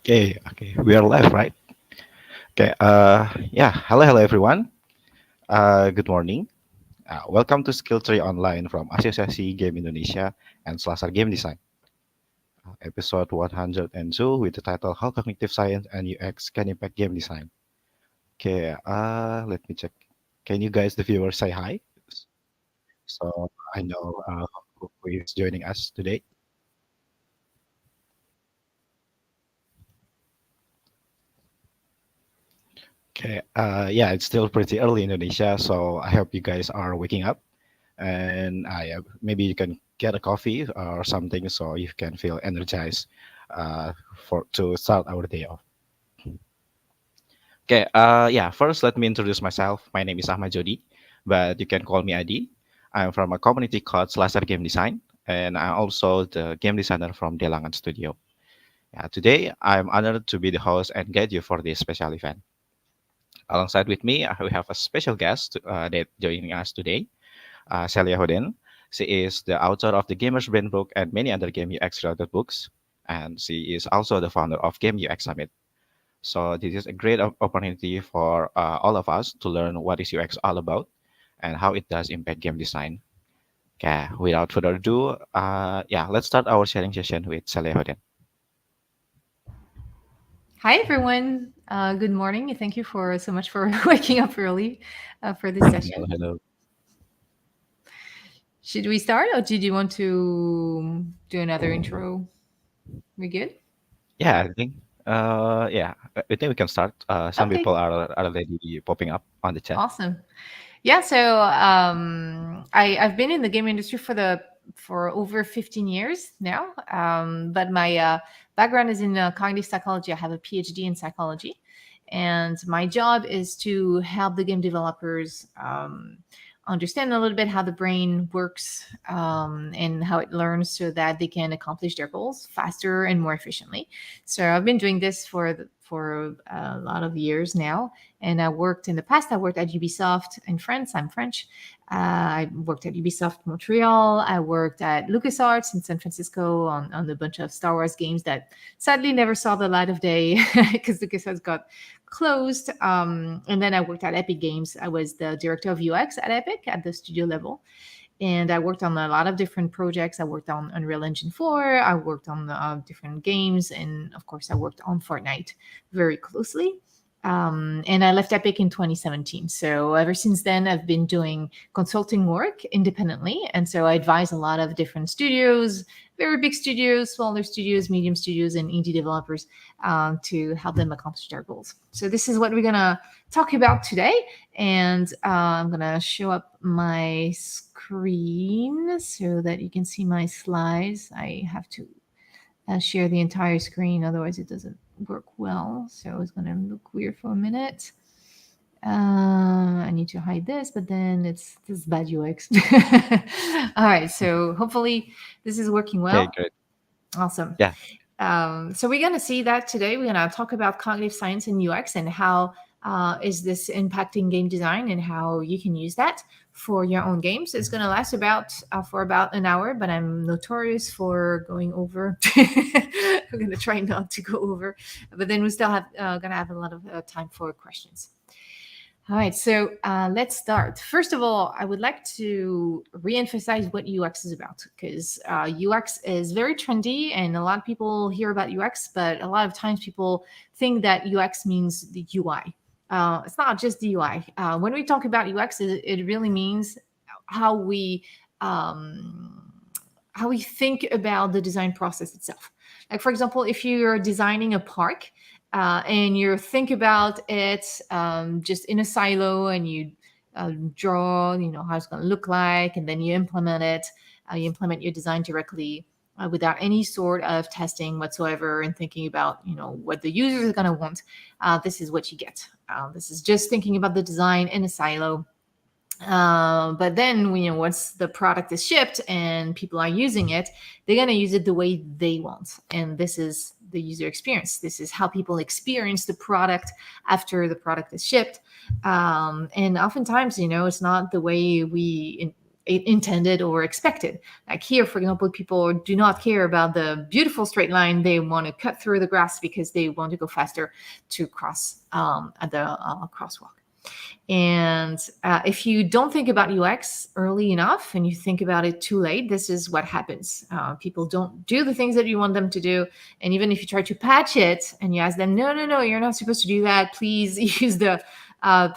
Okay, we are live, right? Okay, yeah, hello, everyone. Good morning. Welcome to Skill Tree Online from Asosiasi Game Indonesia and Selasar Game Design, episode 102 with the title How Cognitive Science and UX Can Impact Game Design. Okay, let me check. Can you guys, the viewers, say hi? So I know who is joining us today. Okay, yeah, it's still pretty early in Indonesia, so I hope you guys are waking up and maybe you can get a coffee or something so you can feel energized for to start our day off. Okay, yeah, first let me introduce myself. My name is Ahmad Jody, but you can call me Adi. I'm from a community called Selasar Game Design, and I'm also the game designer from Delangan Studio. Yeah, today I'm honored to be the host and guide you for this special event. Alongside with me, we have a special guest that joining us today, Celia Hodent. She is the author of the Gamer's Brain book and many other game UX related books. And she is also the founder of Game UX Summit. So this is a great opportunity for all of us to learn what is UX all about and how it does impact game design. Okay, without further ado, yeah, let's start our sharing session with Celia Hodent. Hi, everyone. Good morning. Thank you for so much for waking up early for this Hello, session. hello. Should we start, or did you want to do another intro? We good? Yeah, I think we can start. Some Okay, people are already popping up on the chat. awesome. Yeah, so I've been in the game industry for over 15 years now, but my background is in cognitive psychology. I have a PhD in psychology, and my job is to help the game developers understand a little bit how the brain works and how it learns, so that they can accomplish their goals faster and more efficiently. So I've been doing this for a lot of years now, and I worked in the past. I worked at Ubisoft in France. I'm French. I worked at Ubisoft Montreal. I worked at LucasArts in San Francisco on a bunch of Star Wars games that sadly never saw the light of day because LucasArts got closed. And then I worked at Epic Games. I was the director of UX at Epic at the studio level. And I worked on a lot of different projects. I worked on Unreal Engine 4. I worked on different games. And of course, I worked on Fortnite very closely. And I left Epic in 2017. So ever since then, I've been doing consulting work independently. And so I advise a lot of different studios, very big studios, smaller studios, medium studios, and indie developers to help them accomplish their goals. So this is what we're going to talk about today. And I'm going to show up my screen so that you can see my slides. I have to share the entire screen, otherwise it doesn't work well. So it's going to look weird for a minute. I need to hide this, but then this bad UX. All right, so hopefully this is working Okay, well. great. Awesome. Yeah, So we're going to see that today. We're going to talk about cognitive science and UX and how is this impacting game design and how you can use that for your own games. It's going to last for about an hour, but I'm notorious for going over. We're going to try not to go over, but then we still have going to have a lot of time for questions. All right, so let's start. First of all, I would like to reemphasize what UX is about, because UX is very trendy and a lot of people hear about UX, but a lot of times people think that UX means the UI. It's not just the UI. When we talk about UX, it really means how we um, how we think about the design process itself. Like, for example, if you're designing a park, and you think about it just in a silo, and you draw, how it's going to look like, and then you implement it. You implement your design directly without any sort of testing whatsoever, and thinking about what the users are going to want. This is what you get. This is just thinking about the design in a silo. But then once the product is shipped and people are using it, they're going to use it the way they want, and this is the user experience. This is how people experience the product after the product is shipped. And oftentimes it's not the way we intended or expected. Like here, for example, people do not care about the beautiful straight line. They want to cut through the grass because they want to go faster to cross at the crosswalk. And if you don't think about UX early enough and you think about it too late, this is what happens. People don't do the things that you want them to do. And even if you try to patch it and you ask them, no, you're not supposed to do that. Please use the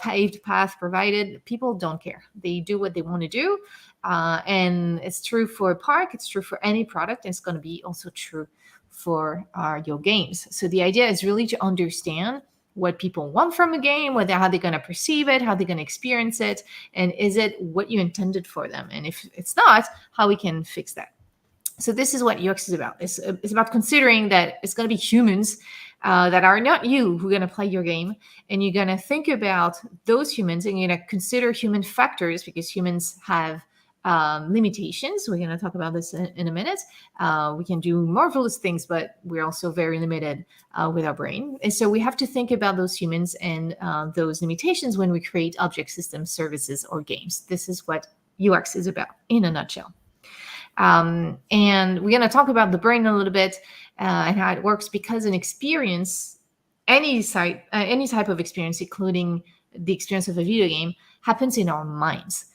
paved path provided. People don't care. They do what they want to do. And it's true for a park. It's true for any product. And it's going to be also true for your games. So the idea is really to understand what people want from a game, how they're going to perceive it, how they're going to experience it, and is it what you intended for them? And if it's not, how we can fix that. So this is what UX is about. It's about considering that it's going to be humans that are not you who are going to play your game, and you're going to think about those humans, and you're going to consider human factors because humans have limitations. We're going to talk about this in a minute. We can do marvelous things, but we're also very limited with our brain. And so we have to think about those humans and those limitations when we create object systems, services, or games. This is what UX is about in a nutshell. And we're going to talk about the brain a little bit and how it works, because an experience, any type of experience, including the experience of a video game, happens in our minds.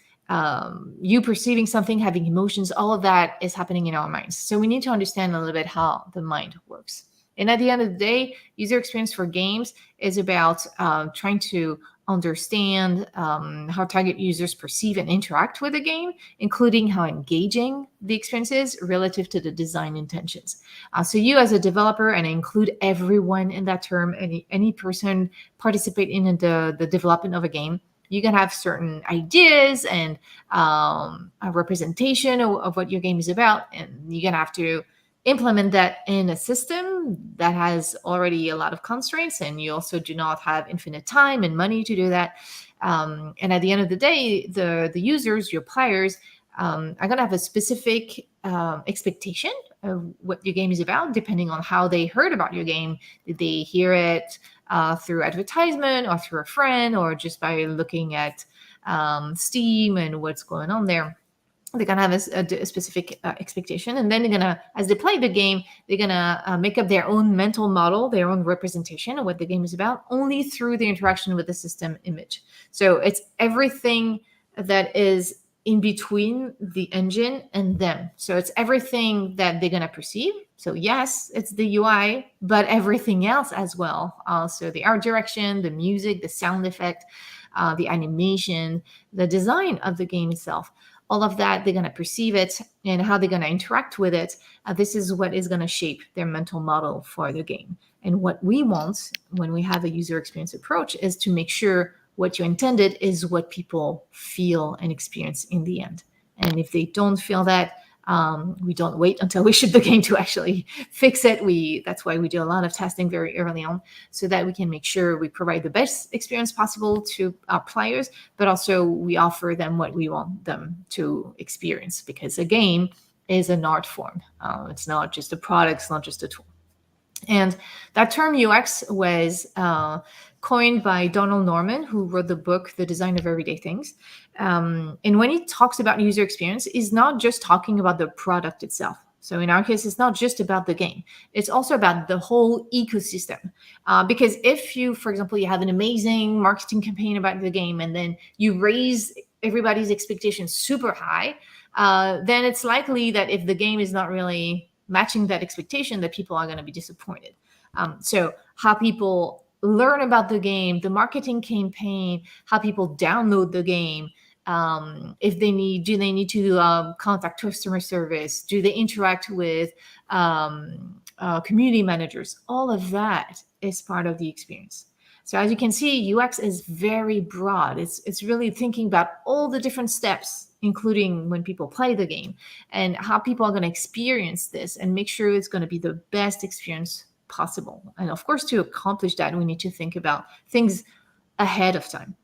You perceiving something, having emotions, all of that is happening in our minds. So we need to understand a little bit how the mind works. And at the end of the day, user experience for games is about trying to understand how target users perceive and interact with the game, including how engaging the experience is relative to the design intentions. So you as a developer, and I include everyone in that term, any person participating in the development of a game, you can have certain ideas and a representation of what your game is about, and you're going to have to implement that in a system that has already a lot of constraints, and you also do not have infinite time and money to do that. And at the end of the day, the users, your players, are going to have a specific expectation of what your game is about, depending on how they heard about your game. Did they hear it through advertisement, or through a friend, or just by looking at Steam and what's going on there? They're going to have a specific expectation. And then they're going to, as they play the game, they're going to make up their own mental model, their own representation of what the game is about, only through the interaction with the system image. So it's everything that is in between the engine and them. So it's everything that they're going to perceive. So yes, it's the UI, but everything else as well. So the art direction, the music, the sound effect, the animation, the design of the game itself. All of that, they're going to perceive it, and how they're going to interact with it. This is what is going to shape their mental model for the game. And what we want when we have a user experience approach is to make sure what you intended is what people feel and experience in the end. And if they don't feel that, we don't wait until we ship the game to actually fix it. That's why we do a lot of testing very early on, so that we can make sure we provide the best experience possible to our players, but also we offer them what we want them to experience, because a game is an art form. It's not just a product, it's not just a tool. And that term UX was coined by Donald Norman, who wrote the book, The Design of Everyday Things. And when he talks about user experience, he's not just talking about the product itself. So in our case, it's not just about the game. It's also about the whole ecosystem. Because if you, for example, you have an amazing marketing campaign about the game, and then you raise everybody's expectations super high, then it's likely that if the game is not really matching that expectation, that people are going to be disappointed. So how people learn about the game, the marketing campaign, how people download the game, if they need, do they need to contact customer service? Do they interact with community managers? All of that is part of the experience. So as you can see, UX is very broad. It's really thinking about all the different steps, including when people play the game, and how people are going to experience this, and make sure it's going to be the best experience possible. And of course, to accomplish that, we need to think about things ahead of time.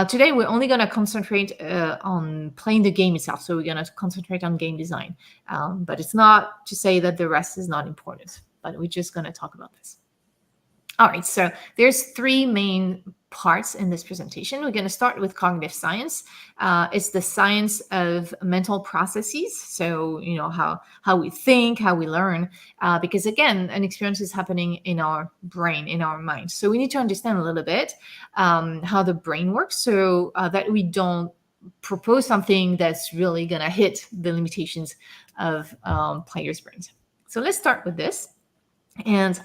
Today, we're only going to concentrate on playing the game itself. So we're going to concentrate on game design. But it's not to say that the rest is not important, but we're just going to talk about this. All right, so there's three main parts in this presentation. We're going to start with cognitive science. It's the science of mental processes. So, how we think, how we learn, because again, an experience is happening in our brain, in our mind. So we need to understand a little bit how the brain works, so that we don't propose something that's really going to hit the limitations of players' brains. So let's start with this. And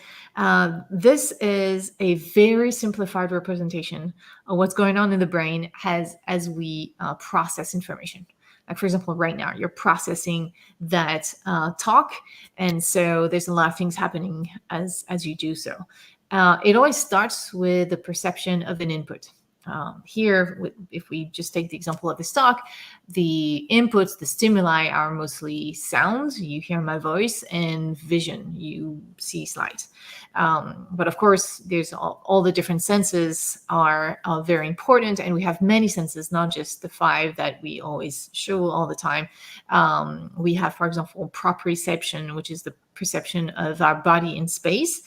this is a very simplified representation of what's going on in the brain as we process information. Like, for example, right now you're processing that talk, and so there's a lot of things happening as you do so. It always starts with the perception of an input. Here, if we just take the example of this talk, the inputs, the stimuli are mostly sounds. You hear my voice, and vision. You see slides. But of course, there's all the different senses are very important, and we have many senses, not just the 5 that we always show all the time. We have, for example, proprioception, which is the perception of our body in space.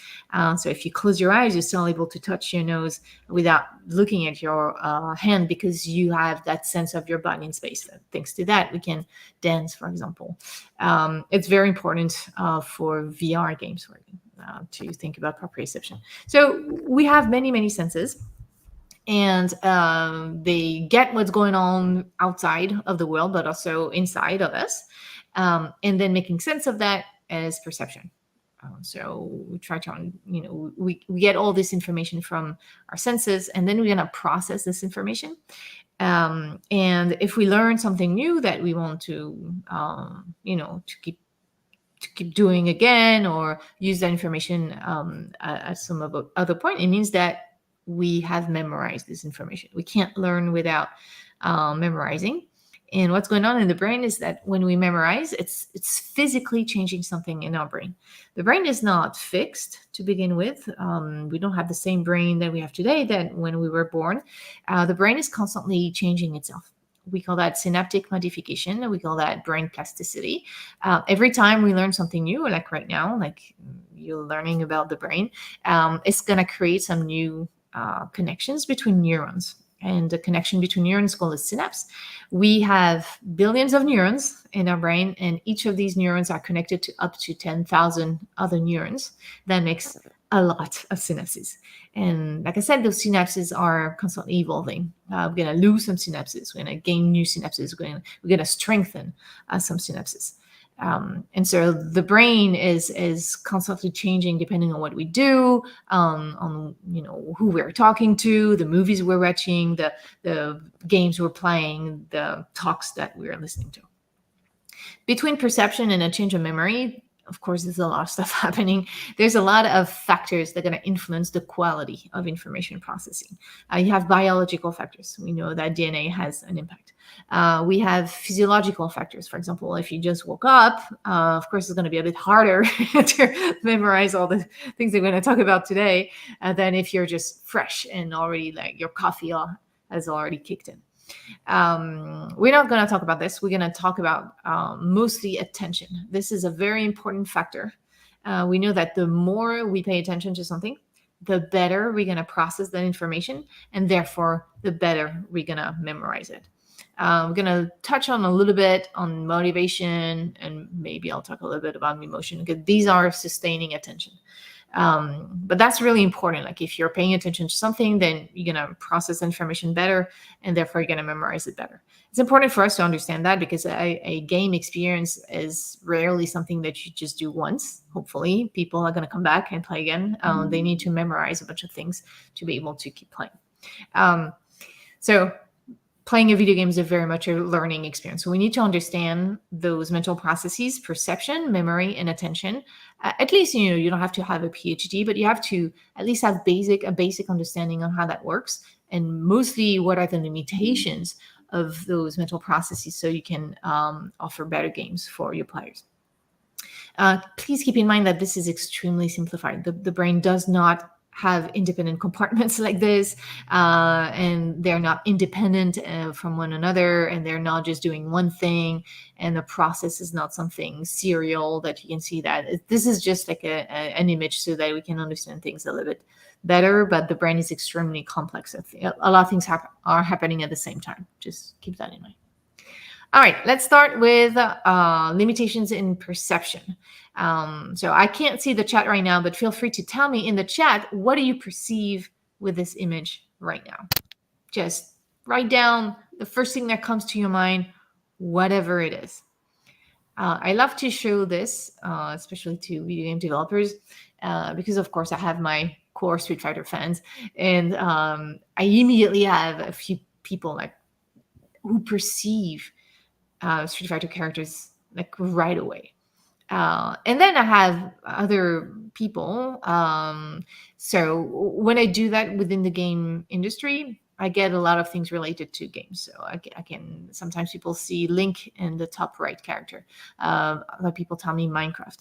So if you close your eyes, you're still able to touch your nose without looking at your hand, because you have that sense of your body in space. Thanks to that, we can dance, for example. It's very important for VR games to think about proprioception. So we have many, many senses, and they get what's going on outside of the world, but also inside of us, and then making sense of that as perception. So we try to, we get all this information from our senses, and then we're going to process this information. And if we learn something new that we want to, to keep doing again, or use that information at some other point, it means that we have memorized this information. We can't learn without memorizing. And what's going on in the brain is that when we memorize, it's physically changing something in our brain. The brain is not fixed to begin with. We don't have the same brain that we have today that when we were born. The brain is constantly changing itself. We call that synaptic modification. We call that brain plasticity. Every time we learn something new, like right now, like you're learning about the brain, it's going to create some new connections between neurons. And the connection between neurons is called a synapse. We have billions of neurons in our brain, and each of these neurons are connected to up to 10,000 other neurons. That makes a lot of synapses. And like I said, those synapses are constantly evolving. We're going to lose some synapses. We're going to gain new synapses. We're going to strengthen some synapses. And so the brain is constantly changing depending on what we do, on who we're talking to, the movies we're watching, the games we're playing, the talks that we're listening to. Between perception and a change of memory, of course, there's a lot of stuff happening. There's a lot of factors that are going to influence the quality of information processing. You have biological factors. We know that DNA has an impact. We have physiological factors. For example, if you just woke up, of course, it's going to be a bit harder to memorize all the things we're going to talk about today than if you're just fresh and already, like, your coffee has already kicked in. We're not going to talk about this. We're going to talk about mostly attention. This is a very important factor. We know that the more we pay attention to something, the better we're going to process that information, and therefore the better we're going to memorize it. We're going to touch on a little bit on motivation, and maybe I'll talk a little bit about emotion, because these are sustaining attention. But that's really important. Like, if you're paying attention to something, then you're going to process information better, and therefore you're going to memorize it better. It's important for us to understand that, because a game experience is rarely something that you just do once. Hopefully people are going to come back and play again. They need to memorize a bunch of things to be able to keep playing. So playing a video game is very much a learning experience. So we need to understand those mental processes: perception, memory, and attention. At least, you don't have to have a PhD, but you have to at least have a basic understanding on how that works, and mostly what are the limitations of those mental processes, so you can offer better games for your players. Please keep in mind that this is extremely simplified. The brain does not have independent compartments like this, and they're not independent from one another, and they're not just doing one thing, and the process is not something serial that you can see that. This is just like an image so that we can understand things a little bit better, but the brain is extremely complex. A lot of things are happening at the same time. Just keep that in mind. All right, let's start with limitations in perception. So I can't see the chat right now, but feel free to tell me in the chat, what do you perceive with this image right now? Just write down the first thing that comes to your mind, whatever it is. I love to show this, especially to video game developers, because of course I have my core Street Fighter fans, and I immediately have a few people like who perceive Street Fighter characters like right away. And then I have other people. So when I do that within the game industry, I get a lot of things related to games. So I can sometimes people see Link in the top right character. Other people tell me Minecraft.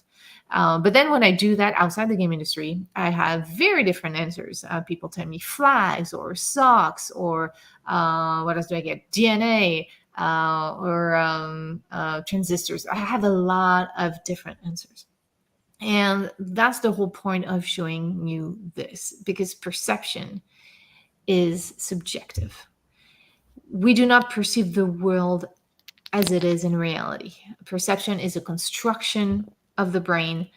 But then when I do that outside the game industry, I have very different answers. People tell me flags or socks or what else do I get? DNA. Or transistors. I have a lot of different answers. And that's the whole point of showing you this, because perception is subjective. We do not perceive the world as it is in reality. Perception is a construction of the brain.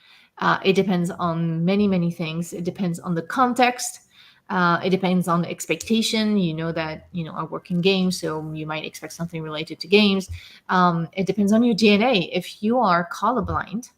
It depends on many, many things. It depends on the context. It depends on the expectation. You know that, I work in games, so you might expect something related to games. It depends on your DNA. If you are colorblind,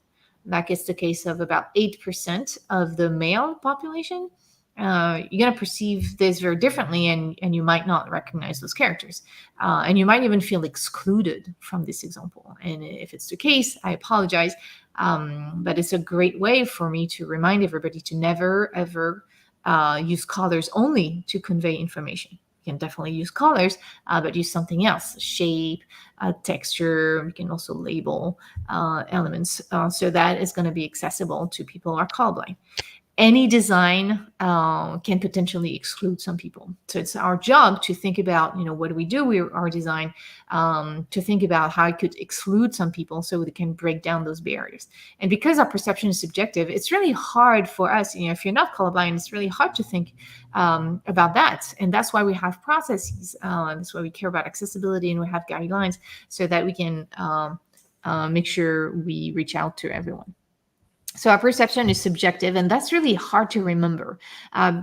like it's the case of about 8% of the male population, you're going to perceive this very differently, and you might not recognize those characters. And you might even feel excluded from this example. And if it's the case, I apologize. But it's a great way for me to remind everybody to never, ever use colors only to convey information. You can definitely use colors, but use something else, shape, texture. You can also label elements so that it's going to be accessible to people who are colorblind. Any design can potentially exclude some people. So it's our job to think about, what do we do with our design, to think about how it could exclude some people so we can break down those barriers. And because our perception is subjective, it's really hard for us, if you're not colorblind, it's really hard to think about that. And that's why we have processes. That's why we care about accessibility, and we have guidelines so that we can make sure we reach out to everyone. So our perception is subjective, and that's really hard to remember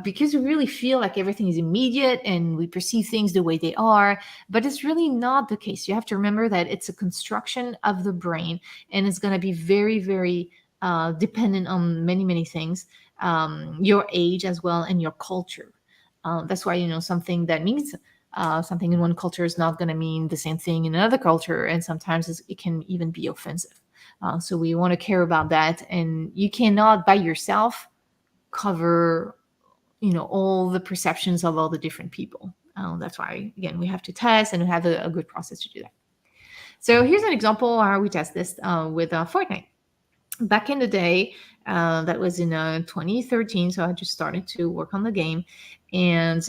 because we really feel like everything is immediate and we perceive things the way they are, but it's really not the case. You have to remember that it's a construction of the brain, and it's going to be very, very dependent on many, many things, your age as well, and your culture. That's why, something that means something in one culture is not going to mean the same thing in another culture, and sometimes it can even be offensive. So we want to care about that, and you cannot by yourself cover, all the perceptions of all the different people. That's why, again, we have to test and have a good process to do that. So here's an example how we test this with Fortnite. Back in the day, that was in 2013, so I just started to work on the game, and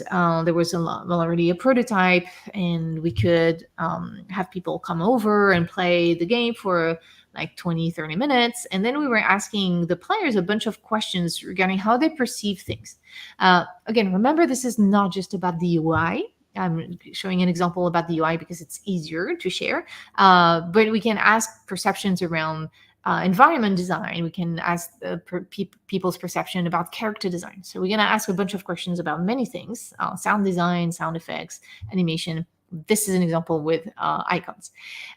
there was already a prototype, and we could have people come over and play the game for like 20-30 minutes, and then we were asking the players a bunch of questions regarding how they perceive things. Again, remember, this is not just about the UI. I'm showing an example about the UI because it's easier to share, but we can ask perceptions around environment design. We can ask people's perception about character design. So we're going to ask a bunch of questions about many things: sound design, sound effects, animation. This is an example with icons.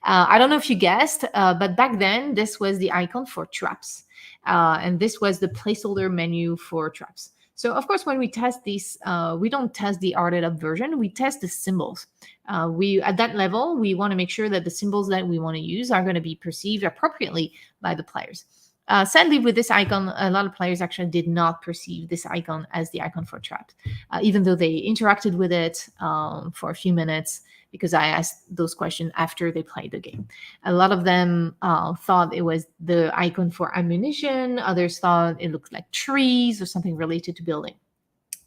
I don't know if you guessed, but back then this was the icon for traps, and this was the placeholder menu for traps. So of course, when we test these, we don't test the arted up version. We test the symbols. We at that level, we want to make sure that the symbols that we want to use are going to be perceived appropriately by the players. Sadly, with this icon, a lot of players actually did not perceive this icon as the icon for traps, even though they interacted with it for a few minutes, because I asked those questions after they played the game. A lot of them thought it was the icon for ammunition. Others thought it looked like trees or something related to building.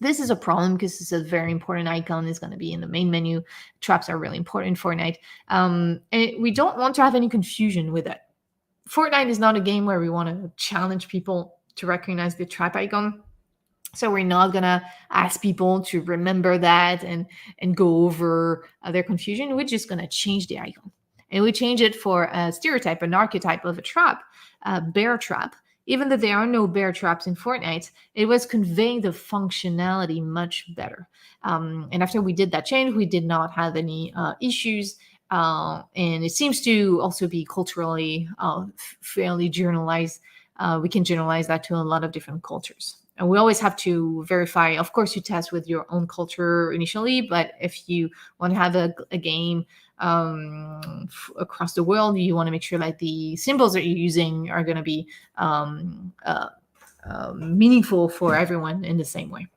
This is a problem because it's a very important icon. It's going to be in the main menu. Traps are really important in Fortnite. And we don't want to have any confusion with it. Fortnite is not a game where we want to challenge people to recognize the trap icon. So we're not going to ask people to remember that and go over their confusion. We're just going to change the icon. And we change it for a stereotype, an archetype of a trap, a bear trap. Even though there are no bear traps in Fortnite, it was conveying the functionality much better. And after we did that change, we did not have any issues. And it seems to also be culturally fairly generalized. We can generalize that to a lot of different cultures. And we always have to verify. Of course, you test with your own culture initially, but if you want to have a game across the world, you want to make sure that the symbols that you're using are going to be meaningful for everyone in the same way.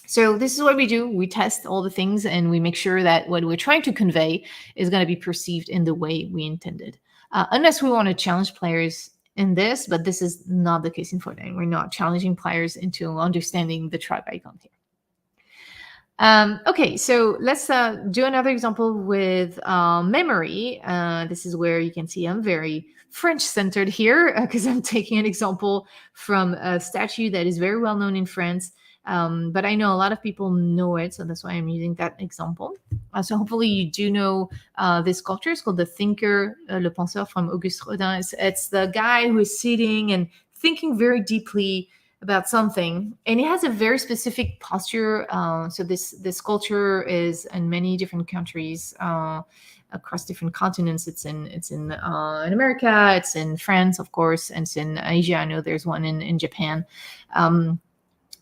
So this is what we do. We test all the things and we make sure that what we're trying to convey is going to be perceived in the way we intended. Unless we want to challenge players in this, but this is not the case in Fortnite. We're not challenging players into understanding the tribe icon here. Okay, so let's do another example with memory. This is where you can see I'm very French-centered here because I'm taking an example from a statue that is very well known in France. But I know a lot of people know it, so that's why I'm using that example. So hopefully you do know this sculpture. It's called the Thinker, Le Penseur from Auguste Rodin. It's the guy who is sitting and thinking very deeply about something, and he has a very specific posture. So this sculpture is in many different countries across different continents. It's in America, it's in France, of course, and it's in Asia. I know there's one in Japan.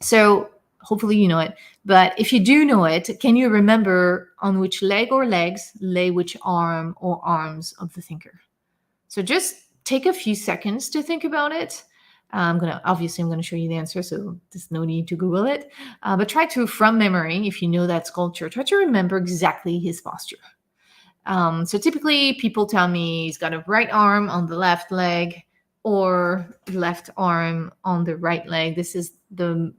So hopefully you know it. But if you do know it, can you remember on which leg or legs lay which arm or arms of the thinker? So just take a few seconds to think about it. I'm going to show you the answer, so there's no need to Google it. But try to, from memory, if you know that sculpture, try to remember exactly his posture. So typically people tell me he's got a right arm on the left leg or left arm on the right leg. This is the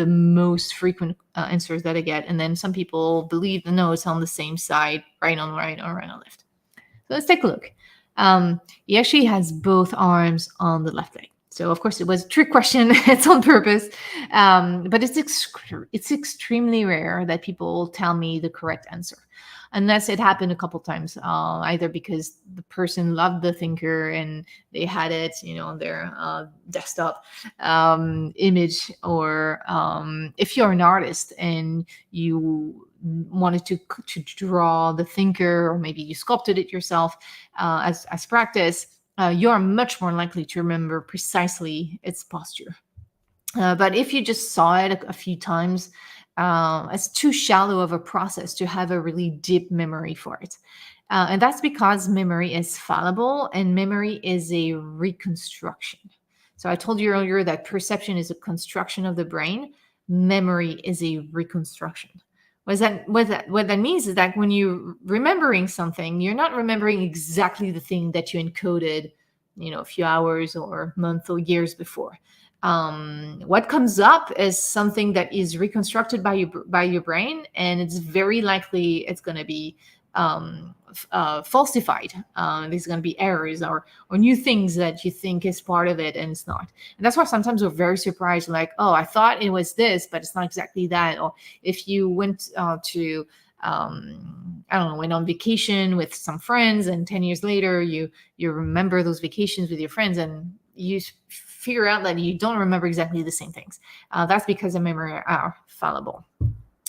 most frequent answers that I get. And then some people believe, no, it's on the same side, right on right or right on left. So let's take a look. He actually has both arms on the left leg. So of course it was a trick question. It's on purpose. But it's extremely rare that people tell me the correct answer, unless it happened a couple times, either because the person loved the thinker and they had it, on their desktop image, or if you're an artist and you wanted to draw the thinker, or maybe you sculpted it yourself as practice, you're much more likely to remember precisely its posture. But if you just saw it a few times, it's too shallow of a process to have a really deep memory for it. And that's because memory is fallible and memory is a reconstruction. So I told you earlier that perception is a construction of the brain. Memory is a reconstruction. What that means is that when you're remembering something, you're not remembering exactly the thing that you encoded, a few hours or months or years before. What comes up is something that is reconstructed by your brain, and it's very likely it's going to be falsified. There's going to be errors or new things that you think is part of it and it's not. And that's why sometimes we're very surprised, like, oh, I thought it was this, but it's not exactly that. Or if you went to went on vacation with some friends, and 10 years later you remember those vacations with your friends, and you figure out that you don't remember exactly the same things. That's because the memory are fallible.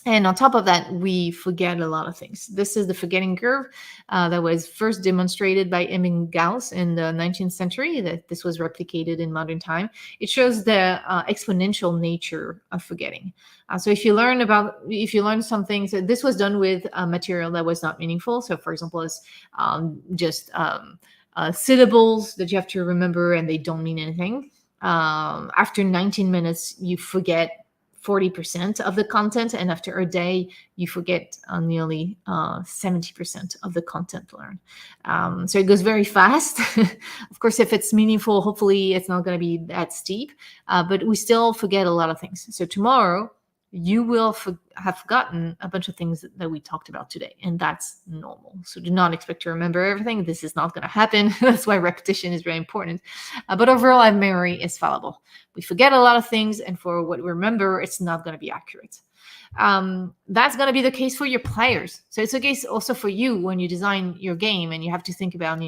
And on top of that, we forget a lot of things. This is the forgetting curve that was first demonstrated by Emil Gauss in the 19th century. That this was replicated in modern time. It shows the exponential nature of forgetting. So if you learn something, so this was done with material that was not meaningful. So for example, it's just syllables that you have to remember and they don't mean anything. After 19 minutes, you forget 40% of the content, and after a day you forget nearly 70% of the content learned. So it goes very fast. Of course, if it's meaningful, hopefully it's not going to be that steep, but we still forget a lot of things. So tomorrow you will have forgotten a bunch of things that we talked about today, and that's normal. So do not expect to remember everything. This is not going to happen. That's why repetition is very important. But overall, our memory is fallible. We forget a lot of things, and for what we remember, it's not going to be accurate. That's going to be the case for your players. So it's a case also for you when you design your game, and you have to think about,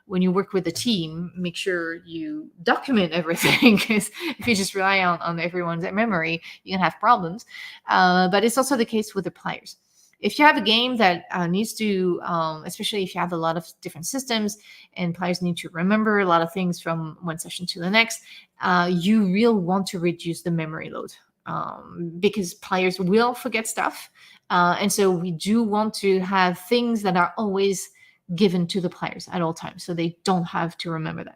when you work with a team, make sure you document everything, because if you just rely on everyone's memory, you can have problems. But it's also the case with the players. If you have a game that needs to, especially if you have a lot of different systems and players need to remember a lot of things from one session to the next, you really want to reduce the memory load, because players will forget stuff. And so we do want to have things that are always given to the players at all times, so they don't have to remember them.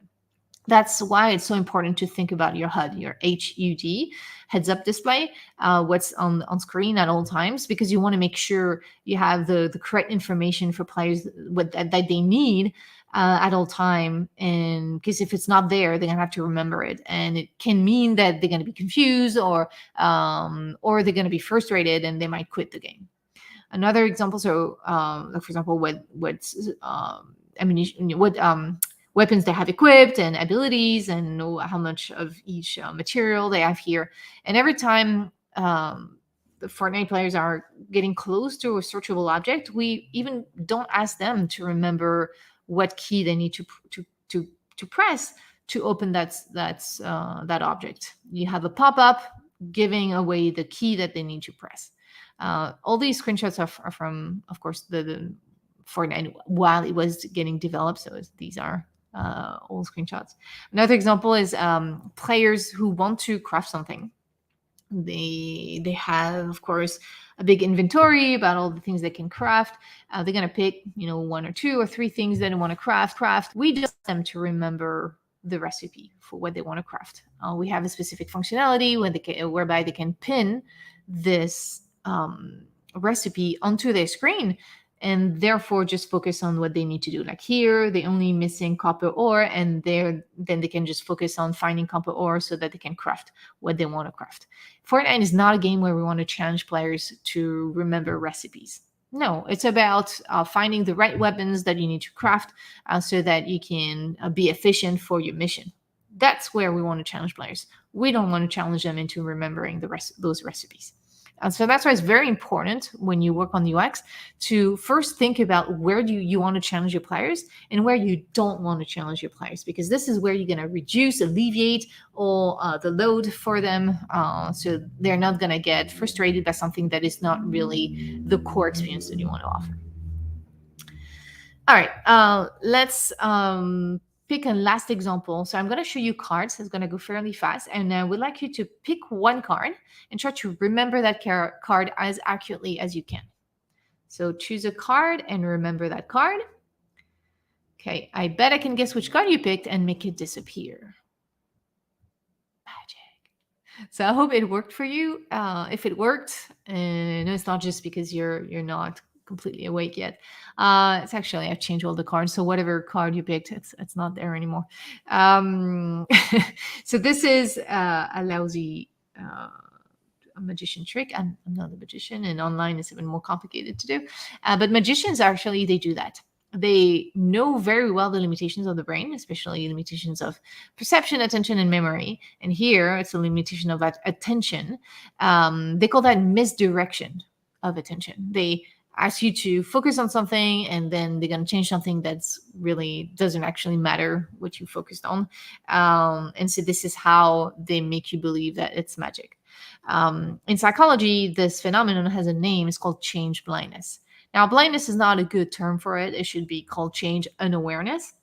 That's why it's so important to think about your HUD, your HUD, heads up display, what's on screen at all times, because you want to make sure you have the correct information for players that they need at all time. And because if it's not there, they're gonna have to remember it, and it can mean that they're gonna be confused, or they're gonna be frustrated and they might quit the game. Another example, so like for example, what's ammunition, what weapons they have equipped, and abilities, and know how much of each material they have here. And every time the Fortnite players are getting close to a searchable object, we even don't ask them to remember what key they need to press to open that object. You have a pop-up giving away the key that they need to press. All these screenshots are from, of course, the Fortnite while it was getting developed. So these are old screenshots. Another example is players who want to craft something. They have, of course, a big inventory about all the things they can craft. They're gonna pick, one or two or three things that they want to craft. We just want them to remember the recipe for what they want to craft. We have a specific functionality whereby they can pin this recipe onto their screen, and therefore just focus on what they need to do. Like here, they're only missing copper ore, and then they can just focus on finding copper ore so that they can craft what they want to craft. Fortnite is not a game where we want to challenge players to remember recipes. No, it's about finding the right weapons that you need to craft so that you can be efficient for your mission. That's where we want to challenge players. We don't want to challenge them into remembering those recipes. So that's why it's very important when you work on UX to first think about where do you want to challenge your players and where you don't want to challenge your players, because this is where you're going to alleviate all the load for them, so they're not going to get frustrated by something that is not really the core experience that you want to offer. All right, let's pick a last example. So I'm going to show you cards. It's going to go fairly fast. And I would like you to pick one card and try to remember that card as accurately as you can. So choose a card and remember that card. Okay, I bet I can guess which card you picked and make it disappear. Magic. So I hope it worked for you. If it worked, no, it's not just because you're not completely awake yet. It's actually, I've changed all the cards, so whatever card you picked, it's not there anymore. So this is a lousy a magician trick. I'm not a magician, and online is even more complicated to do. But magicians actually, they do that. They know very well the limitations of the brain, especially limitations of perception, attention, and memory. And here, it's a limitation of attention. They call that misdirection of attention. They ask you to focus on something, and then they're going to change something that's really doesn't actually matter what you focused on. And so this is how they make you believe that it's magic. In psychology, this phenomenon has a name. It's called change blindness. Now, blindness is not a good term for it. It should be called change unawareness.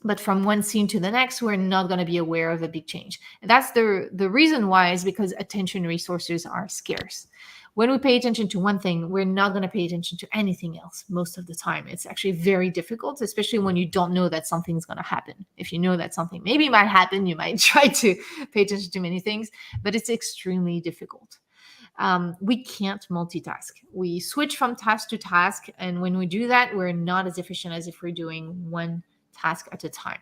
But from one scene to the next, we're not going to be aware of a big change. And that's the reason why, is because attention resources are scarce. When we pay attention to one thing, we're not going to pay attention to anything else most of the time. It's actually very difficult, especially when you don't know that something's going to happen. If you know that something maybe might happen, you might try to pay attention to many things, but it's extremely difficult. We can't multitask. We switch from task to task, and when we do that, we're not as efficient as if we're doing one task at a time.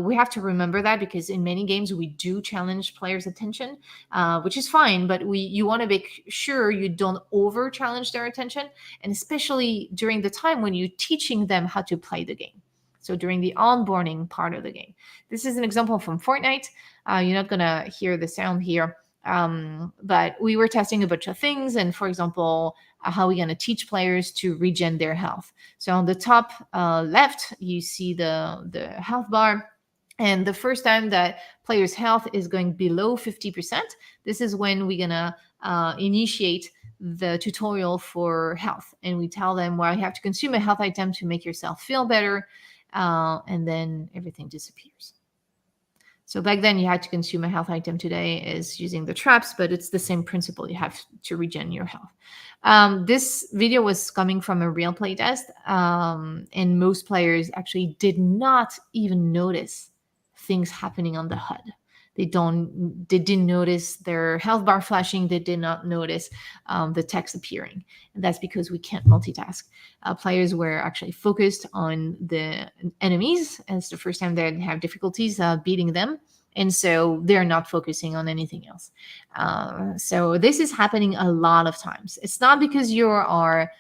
We have to remember that because in many games we do challenge players' attention, which is fine, but you want to make sure you don't over challenge their attention, and especially during the time when you're teaching them how to play the game. So during the onboarding part of the game. This is an example from Fortnite. You're not going to hear the sound here. But we were testing a bunch of things. And for example, how we're going to teach players to regen their health. So on the top left, you see the health bar. And the first time that players' health is going below 50%, this is when we're going to initiate the tutorial for health. And we tell them, well, you have to consume a health item to make yourself feel better. And then everything disappears. So back then you had to consume a health item. Today is using the traps, but it's the same principle. You have to regen your health. This video was coming from a real playtest, and most players actually did not even notice things happening on the HUD. They didn't notice their health bar flashing. They did not notice the text appearing. And that's because we can't multitask. Players were actually focused on the enemies, and it's the first time they have difficulties beating them. And so they're not focusing on anything else. So this is happening a lot of times. It's not because you are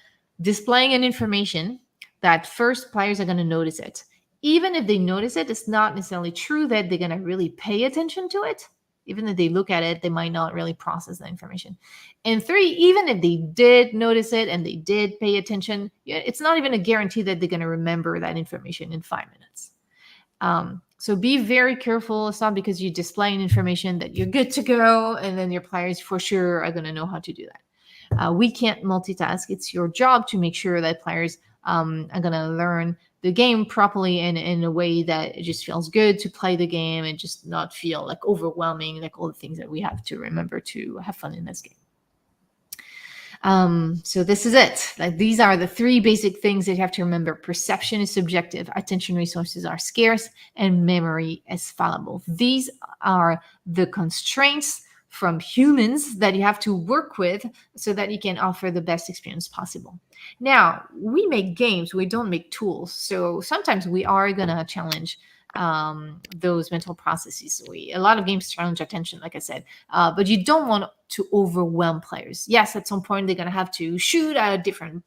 displaying an information that first players are going to notice it. Even if they notice it, it's not necessarily true that they're going to really pay attention to it. Even if they look at it, they might not really process the information. And three, even if they did notice it and they did pay attention, it's not even a guarantee that they're going to remember that information in 5 minutes. So be very careful. It's not because you display an information that you're good to go, and then your players for sure are going to know how to do that. We can't multitask. It's your job to make sure that players are going to learn the game properly and in a way that it just feels good to play the game and just not feel like overwhelming, like all the things that we have to remember to have fun in this game. So this is it. Like, these are the 3 basic things that you have to remember. Perception is subjective, attention resources are scarce, and memory is fallible. These are the constraints from humans that you have to work with so that you can offer the best experience possible. Now, we make games, we don't make tools. So sometimes we are going to challenge those mental processes. A lot of games challenge attention, like I said, but you don't want to overwhelm players. Yes, at some point they're going to have to shoot at different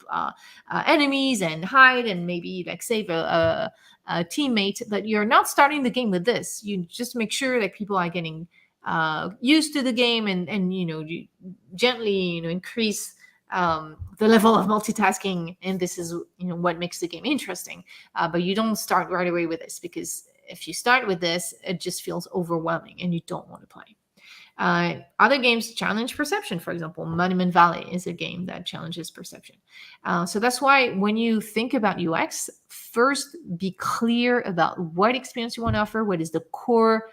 enemies and hide and maybe like save a teammate, but you're not starting the game with this. You just make sure that people are getting used to the game and you gently increase the level of multitasking, and this is what makes the game interesting. But you don't start right away with this, because if you start with this, it just feels overwhelming and you don't want to play. Other games challenge perception. For example, Monument Valley is a game that challenges perception. So that's why when you think about UX, first be clear about what experience you want to offer, what is the core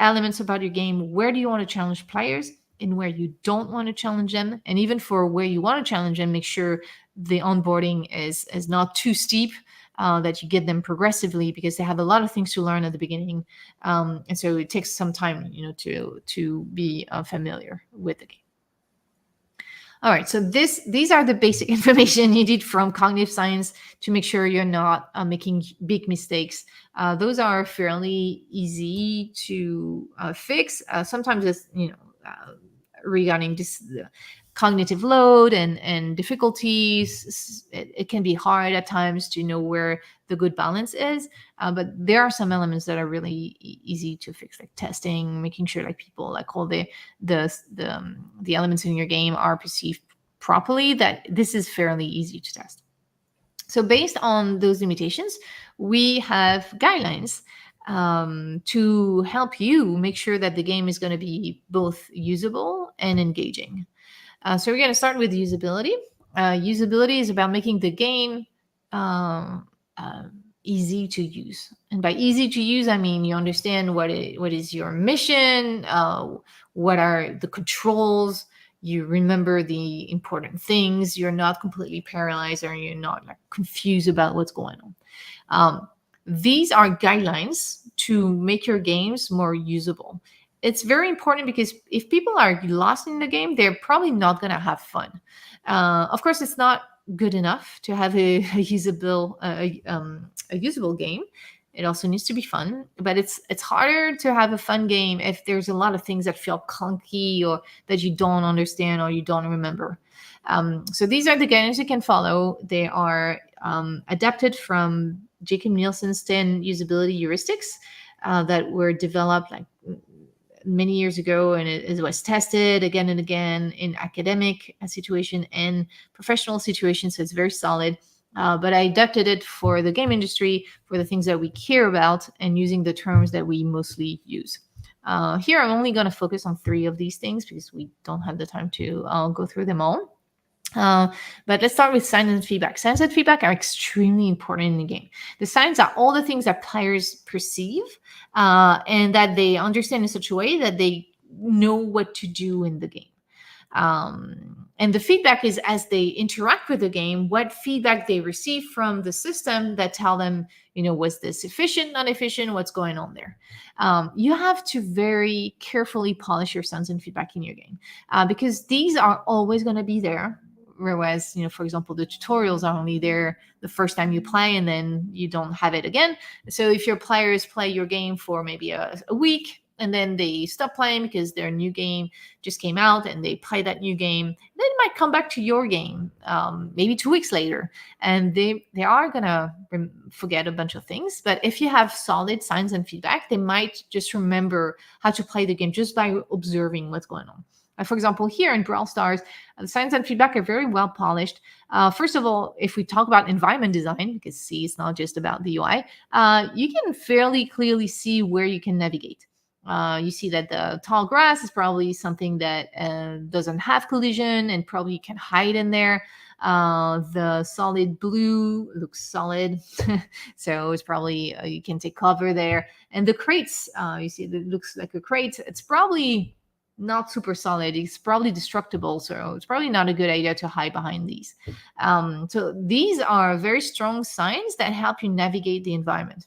elements about your game, where do you want to challenge players, and where you don't want to challenge them. And even for where you want to challenge them, make sure the onboarding is not too steep, that you get them progressively, because they have a lot of things to learn at the beginning. And so it takes some time, to be familiar with the game. All right, so these are the basic information you need from cognitive science to make sure you're not making big mistakes. Those are fairly easy to fix. Sometimes it's, regarding this cognitive load and difficulties, it can be hard at times to know where the good balance is. But there are some elements that are really easy to fix, like testing, making sure like people, like all the elements in your game are perceived properly. That this is fairly easy to test. So based on those limitations, we have guidelines to help you make sure that the game is going to be both usable and engaging. So we're going to start with usability. Usability is about making the game easy to use. And by easy to use, I mean you understand what is your mission, what are the controls, you remember the important things, you're not completely paralyzed, or you're not like confused about what's going on. These are guidelines to make your games more usable. It's very important because if people are lost in the game, they're probably not going to have fun. Of course, it's not good enough to have a usable game. It also needs to be fun, but it's harder to have a fun game if there's a lot of things that feel clunky or that you don't understand or you don't remember. So these are the guidelines you can follow. They are adapted from Jacob Nielsen's 10 usability heuristics that were developed like many years ago, and it was tested again and again in academic situation and professional situations. So it's very solid. But I adapted it for the game industry, for the things that we care about, and using the terms that we mostly use. Here, I'm only going to focus on 3 of these things because we don't have the time to go through them all. But let's start with signs and feedback. Signs and feedback are extremely important in the game. The signs are all the things that players perceive and that they understand in such a way that they know what to do in the game. And the feedback is as they interact with the game, what feedback they receive from the system that tell them, was this efficient, not efficient, what's going on there. You have to very carefully polish your signs and feedback in your game because these are always going to be there. Whereas, for example, the tutorials are only there the first time you play and then you don't have it again. So if your players play your game for maybe a week and then they stop playing because their new game just came out and they play that new game, then they might come back to your game maybe 2 weeks later. And they are going to forget a bunch of things. But if you have solid signs and feedback, they might just remember how to play the game just by observing what's going on. For example, here in Brawl Stars, the signs and feedback are very well polished. First of all, if we talk about environment design, because see, it's not just about the UI, you can fairly clearly see where you can navigate. You see that the tall grass is probably something that doesn't have collision and probably you can hide in there. The solid blue looks solid, so it's probably you can take cover there. And the crates, you see, it looks like a crate. It's probably not super solid. It's probably destructible, so it's probably not a good idea to hide behind these. So these are very strong signs that help you navigate the environment.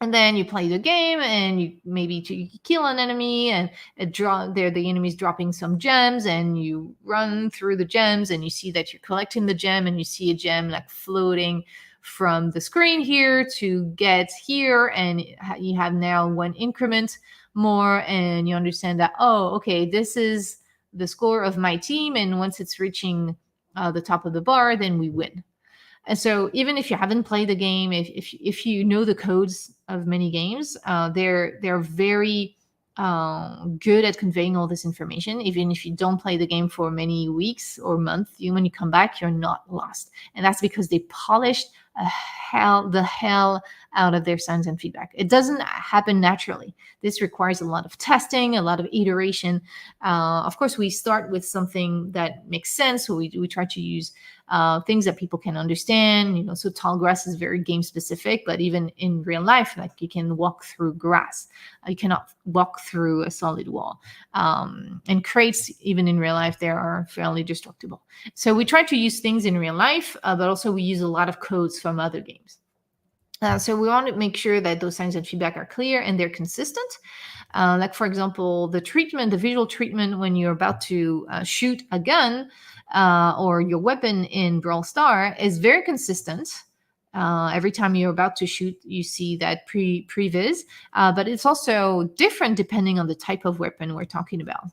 And then you play the game, and you kill an enemy, and the enemy's dropping some gems, and you run through the gems, and you see that you're collecting the gem, and you see a gem like floating from the screen here to get here, and you have now 1 increment more, and you understand that, okay, this is the score of my team, and once it's reaching the top of the bar, then we win. And so even if you haven't played the game, if you know the codes of many games, they're very good at conveying all this information. Even if you don't play the game for many weeks or months, when you come back, you're not lost. And that's because they polished the hell out of their signs and feedback. It doesn't happen naturally. This requires a lot of testing, a lot of iteration. Of course, we start with something that makes sense. So we try to use things that people can understand. So tall grass is very game specific, but even in real life, like you can walk through grass. You cannot walk through a solid wall. And crates, even in real life, they are fairly destructible. So we try to use things in real life, but also we use a lot of codes from other games. So we want to make sure that those signs and feedback are clear and they're consistent. Like, for example, the visual treatment when you're about to shoot a gun or your weapon in Brawl Star is very consistent. Every time you're about to shoot, you see that previs, but it's also different depending on the type of weapon we're talking about.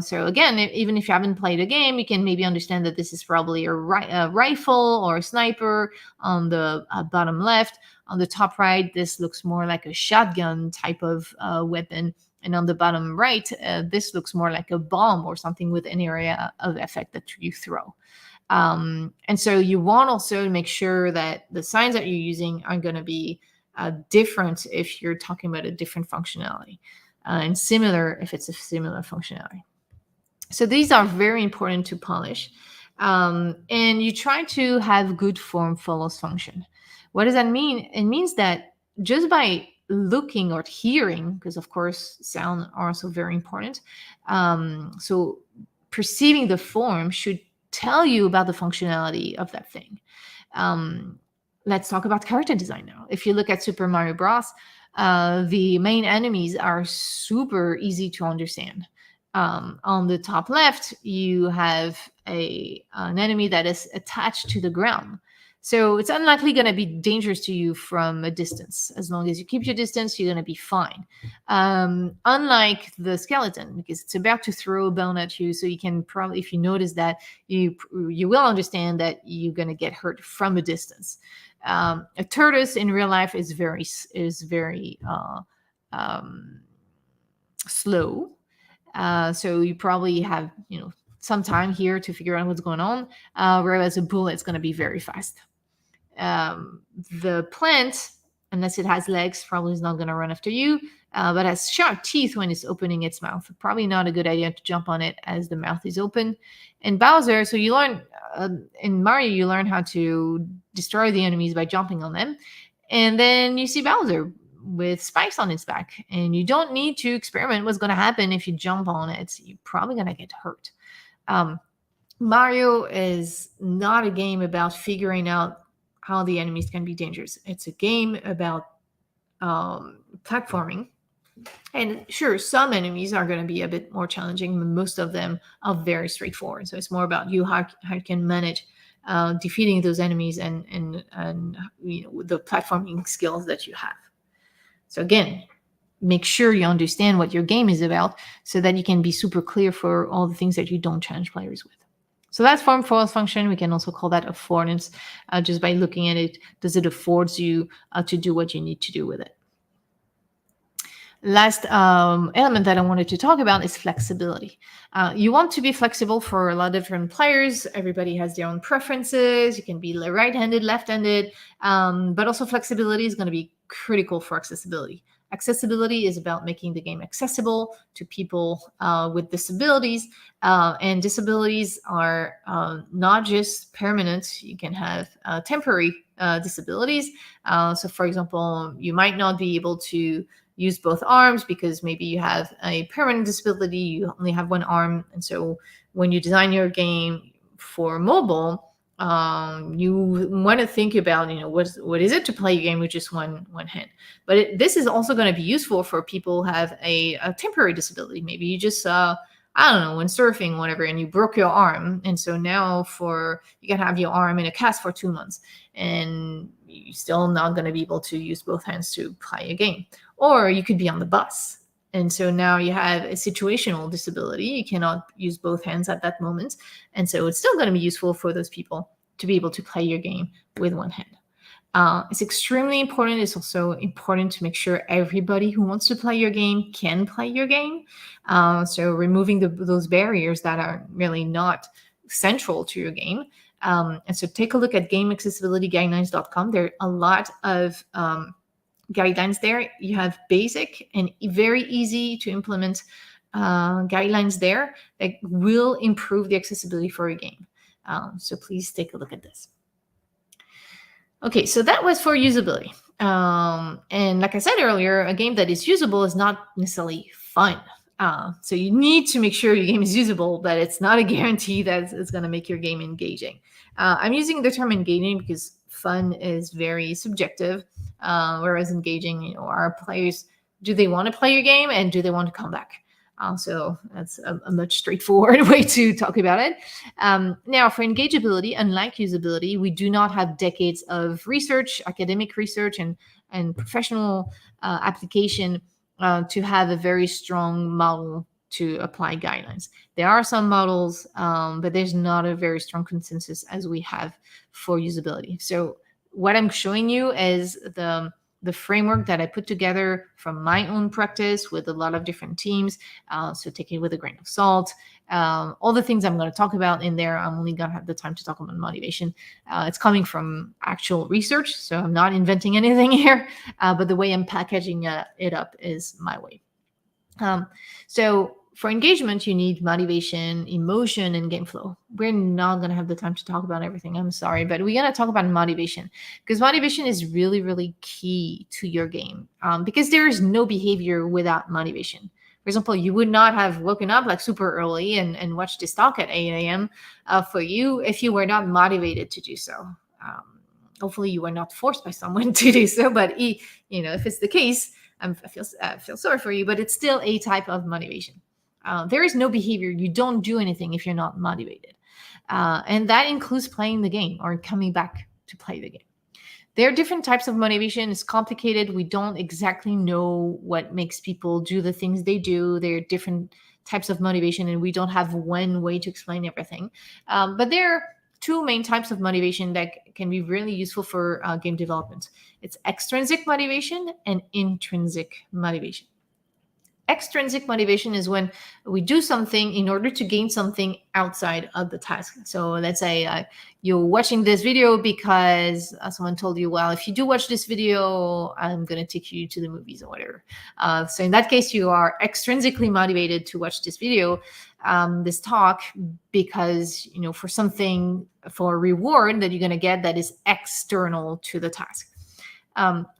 So again, even if you haven't played a game, you can maybe understand that this is probably a rifle or a sniper on the bottom left. On the top right, this looks more like a shotgun type of weapon. And on the bottom right, this looks more like a bomb or something with an area of effect that you throw. And so you want also to make sure that the signs that you're using are going to be different if you're talking about a different functionality. And similar if it's a similar functionality. So these are very important to polish. And you try to have good form follows function. What does that mean? It means that just by looking or hearing, because of course sound are also very important. So perceiving the form should tell you about the functionality of that thing. Let's talk about character design now. If you look at Super Mario Bros., the main enemies are super easy to understand. On the top left, you have an enemy that is attached to the ground. So it's unlikely going to be dangerous to you from a distance. As long as you keep your distance, you're going to be fine. Unlike the skeleton, because it's about to throw a bone at you, so you can probably, if you notice that, you will understand that you're going to get hurt from a distance. A tortoise in real life is very um, slow. So you probably have some time here to figure out what's going on. Whereas a bullet's going to be very fast. The plant, unless it has legs, probably is not going to run after you, but has sharp teeth when it's opening its mouth. Probably not a good idea to jump on it as the mouth is open. And Bowser, so you learn in Mario, you learn how to destroy the enemies by jumping on them. And then you see Bowser with spikes on its back, and you don't need to experiment what's going to happen if you jump on it. You're probably going to get hurt. Mario is not a game about figuring out how the enemies can be dangerous. It's a game about platforming. And sure, some enemies are going to be a bit more challenging, but most of them are very straightforward. So it's more about how you can manage defeating those enemies and the platforming skills that you have. So again, make sure you understand what your game is about so that you can be super clear for all the things that you don't challenge players with. So that's form false function. We can also call that affordance. Just by looking at it, does it afford you to do what you need to do with it? Last element that I wanted to talk about is flexibility. You want to be flexible for a lot of different players. Everybody has their own preferences. You can be right-handed, left-handed, but also flexibility is going to be critical for accessibility. Accessibility is about making the game accessible to people with disabilities, and disabilities are not just permanent. You can have temporary disabilities. So, for example, you might not be able to use both arms because maybe you have a permanent disability, you only have one arm. And so when you design your game for mobile, you want to think about, what is it to play a game with just one hand. But this is also going to be useful for people who have a temporary disability. Maybe you just, I don't know, when surfing, whatever, and you broke your arm. And so now you can have your arm in a cast for 2 months, and you're still not going to be able to use both hands to play a game. Or you could be on the bus. And so now you have a situational disability. You cannot use both hands at that moment. And so it's still going to be useful for those people to be able to play your game with one hand. It's extremely important. It's also important to make sure everybody who wants to play your game can play your game. So removing those barriers that are really not central to your game. And so take a look at gameaccessibilityguidelines.com. There are a lot of guidelines there. You have basic and very easy to implement guidelines there that will improve the accessibility for your game. So please take a look at this. Okay, so that was for usability. And like I said earlier, a game that is usable is not necessarily fun. So you need to make sure your game is usable, but it's not a guarantee that it's going to make your game engaging. I'm using the term engaging because fun is very subjective, whereas engaging, our players, do they want to play your game and do they want to come back? So that's a much straightforward way to talk about it. Now, for engageability, unlike usability, we do not have decades of research, academic research, and professional application to have a very strong model to apply guidelines. There are some models, but there's not a very strong consensus as we have for usability. So what I'm showing you is the framework that I put together from my own practice with a lot of different teams. So take it with a grain of salt. All the things I'm going to talk about in there, I'm only going to have the time to talk about motivation. It's coming from actual research, so I'm not inventing anything here, but the way I'm packaging it up is my way. So for engagement, you need motivation, emotion, and game flow. We're not going to have the time to talk about everything. I'm sorry, but we're going to talk about motivation because motivation is really, really key to your game because there is no behavior without motivation. For example, you would not have woken up like super early and watched this talk at 8 a.m. For you if you were not motivated to do so. Hopefully you were not forced by someone to do so, but if it's the case, I feel sorry for you, but it's still a type of motivation. There is no behavior. You don't do anything if you're not motivated. And that includes playing the game or coming back to play the game. There are different types of motivation. It's complicated. We don't exactly know what makes people do the things they do. There are different types of motivation, and we don't have one way to explain everything. But there are two main types of motivation that can be really useful for game development. It's extrinsic motivation and intrinsic motivation. Extrinsic motivation is when we do something in order to gain something outside of the task. So let's say you're watching this video because someone told you, well, if you do watch this video, I'm going to take you to the movies or whatever. So in that case, you are extrinsically motivated to watch this video, this talk, because, for something, for a reward that you're going to get that is external to the task.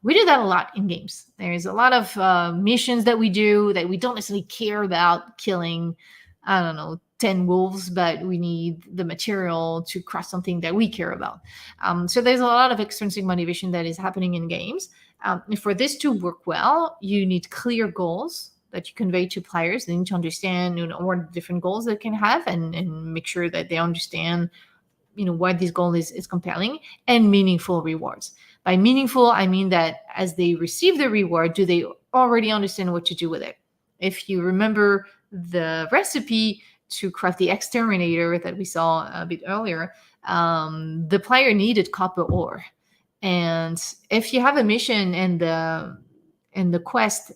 We do that a lot in games. There's a lot of missions that we do that we don't necessarily care about killing, 10 wolves, but we need the material to craft something that we care about. So there's a lot of extrinsic motivation that is happening in games. For this to work well, you need clear goals that you convey to players. They need to understand what the different goals they can have and make sure that they understand why this goal is compelling, and meaningful rewards. By meaningful, I mean that as they receive the reward, do they already understand what to do with it? If you remember the recipe to craft the exterminator that we saw a bit earlier, the player needed copper ore. And if you have a mission and the quest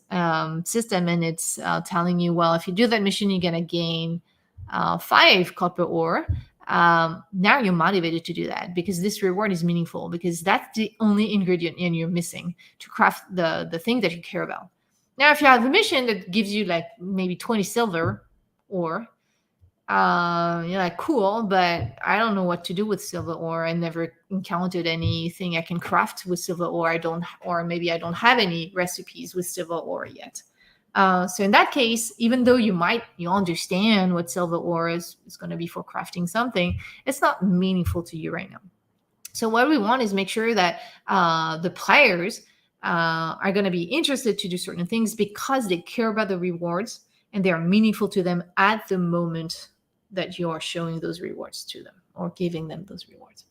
system, and it's telling you, well, if you do that mission, you're going to gain 5 copper ore. Now you're motivated to do that because this reward is meaningful, because that's the only ingredient you're missing to craft the thing that you care about. Now, if you have a mission that gives you like maybe 20 silver ore, you're like, cool, but I don't know what to do with silver ore. I never encountered anything I can craft with silver ore. Or maybe I don't have any recipes with silver ore yet. So in that case, even though you understand what silver ore is going to be for crafting something, it's not meaningful to you right now. So what we want is make sure that the players are going to be interested to do certain things because they care about the rewards and they are meaningful to them at the moment that you are showing those rewards to them or giving them those rewards.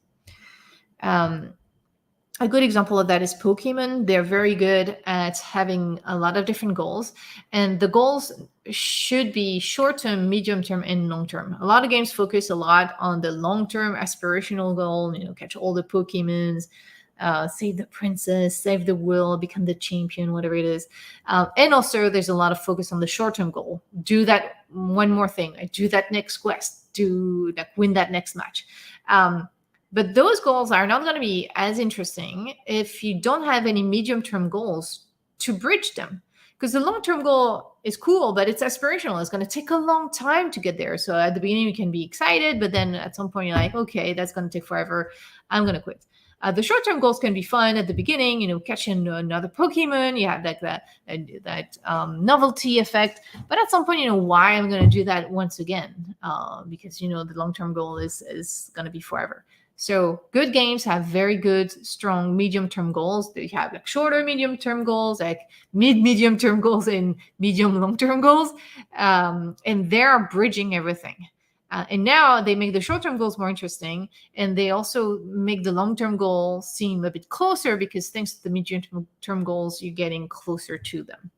A good example of that is Pokemon. They're very good at having a lot of different goals, and the goals should be short-term, medium-term, and long-term. A lot of games focus a lot on the long-term aspirational goal, catch all the Pokemons, save the princess, save the world, become the champion, whatever it is. And also there's a lot of focus on the short-term goal. Do that one more thing, do that next quest, win that next match. But those goals are not going to be as interesting if you don't have any medium-term goals to bridge them. Because the long-term goal is cool, but it's aspirational. It's going to take a long time to get there. So at the beginning, you can be excited, but then at some point, you're like, okay, that's going to take forever. I'm going to quit. The short-term goals can be fun at the beginning, catching another Pokemon. You have that novelty effect. But at some point, why I'm going to do that once again? Because, the long-term goal is going to be forever. So good games have very good, strong medium-term goals. They have like shorter medium-term goals, like medium-term goals, and medium long-term goals. And they're bridging everything. And now they make the short-term goals more interesting, and they also make the long-term goal seem a bit closer because thanks to the medium-term goals, you're getting closer to them.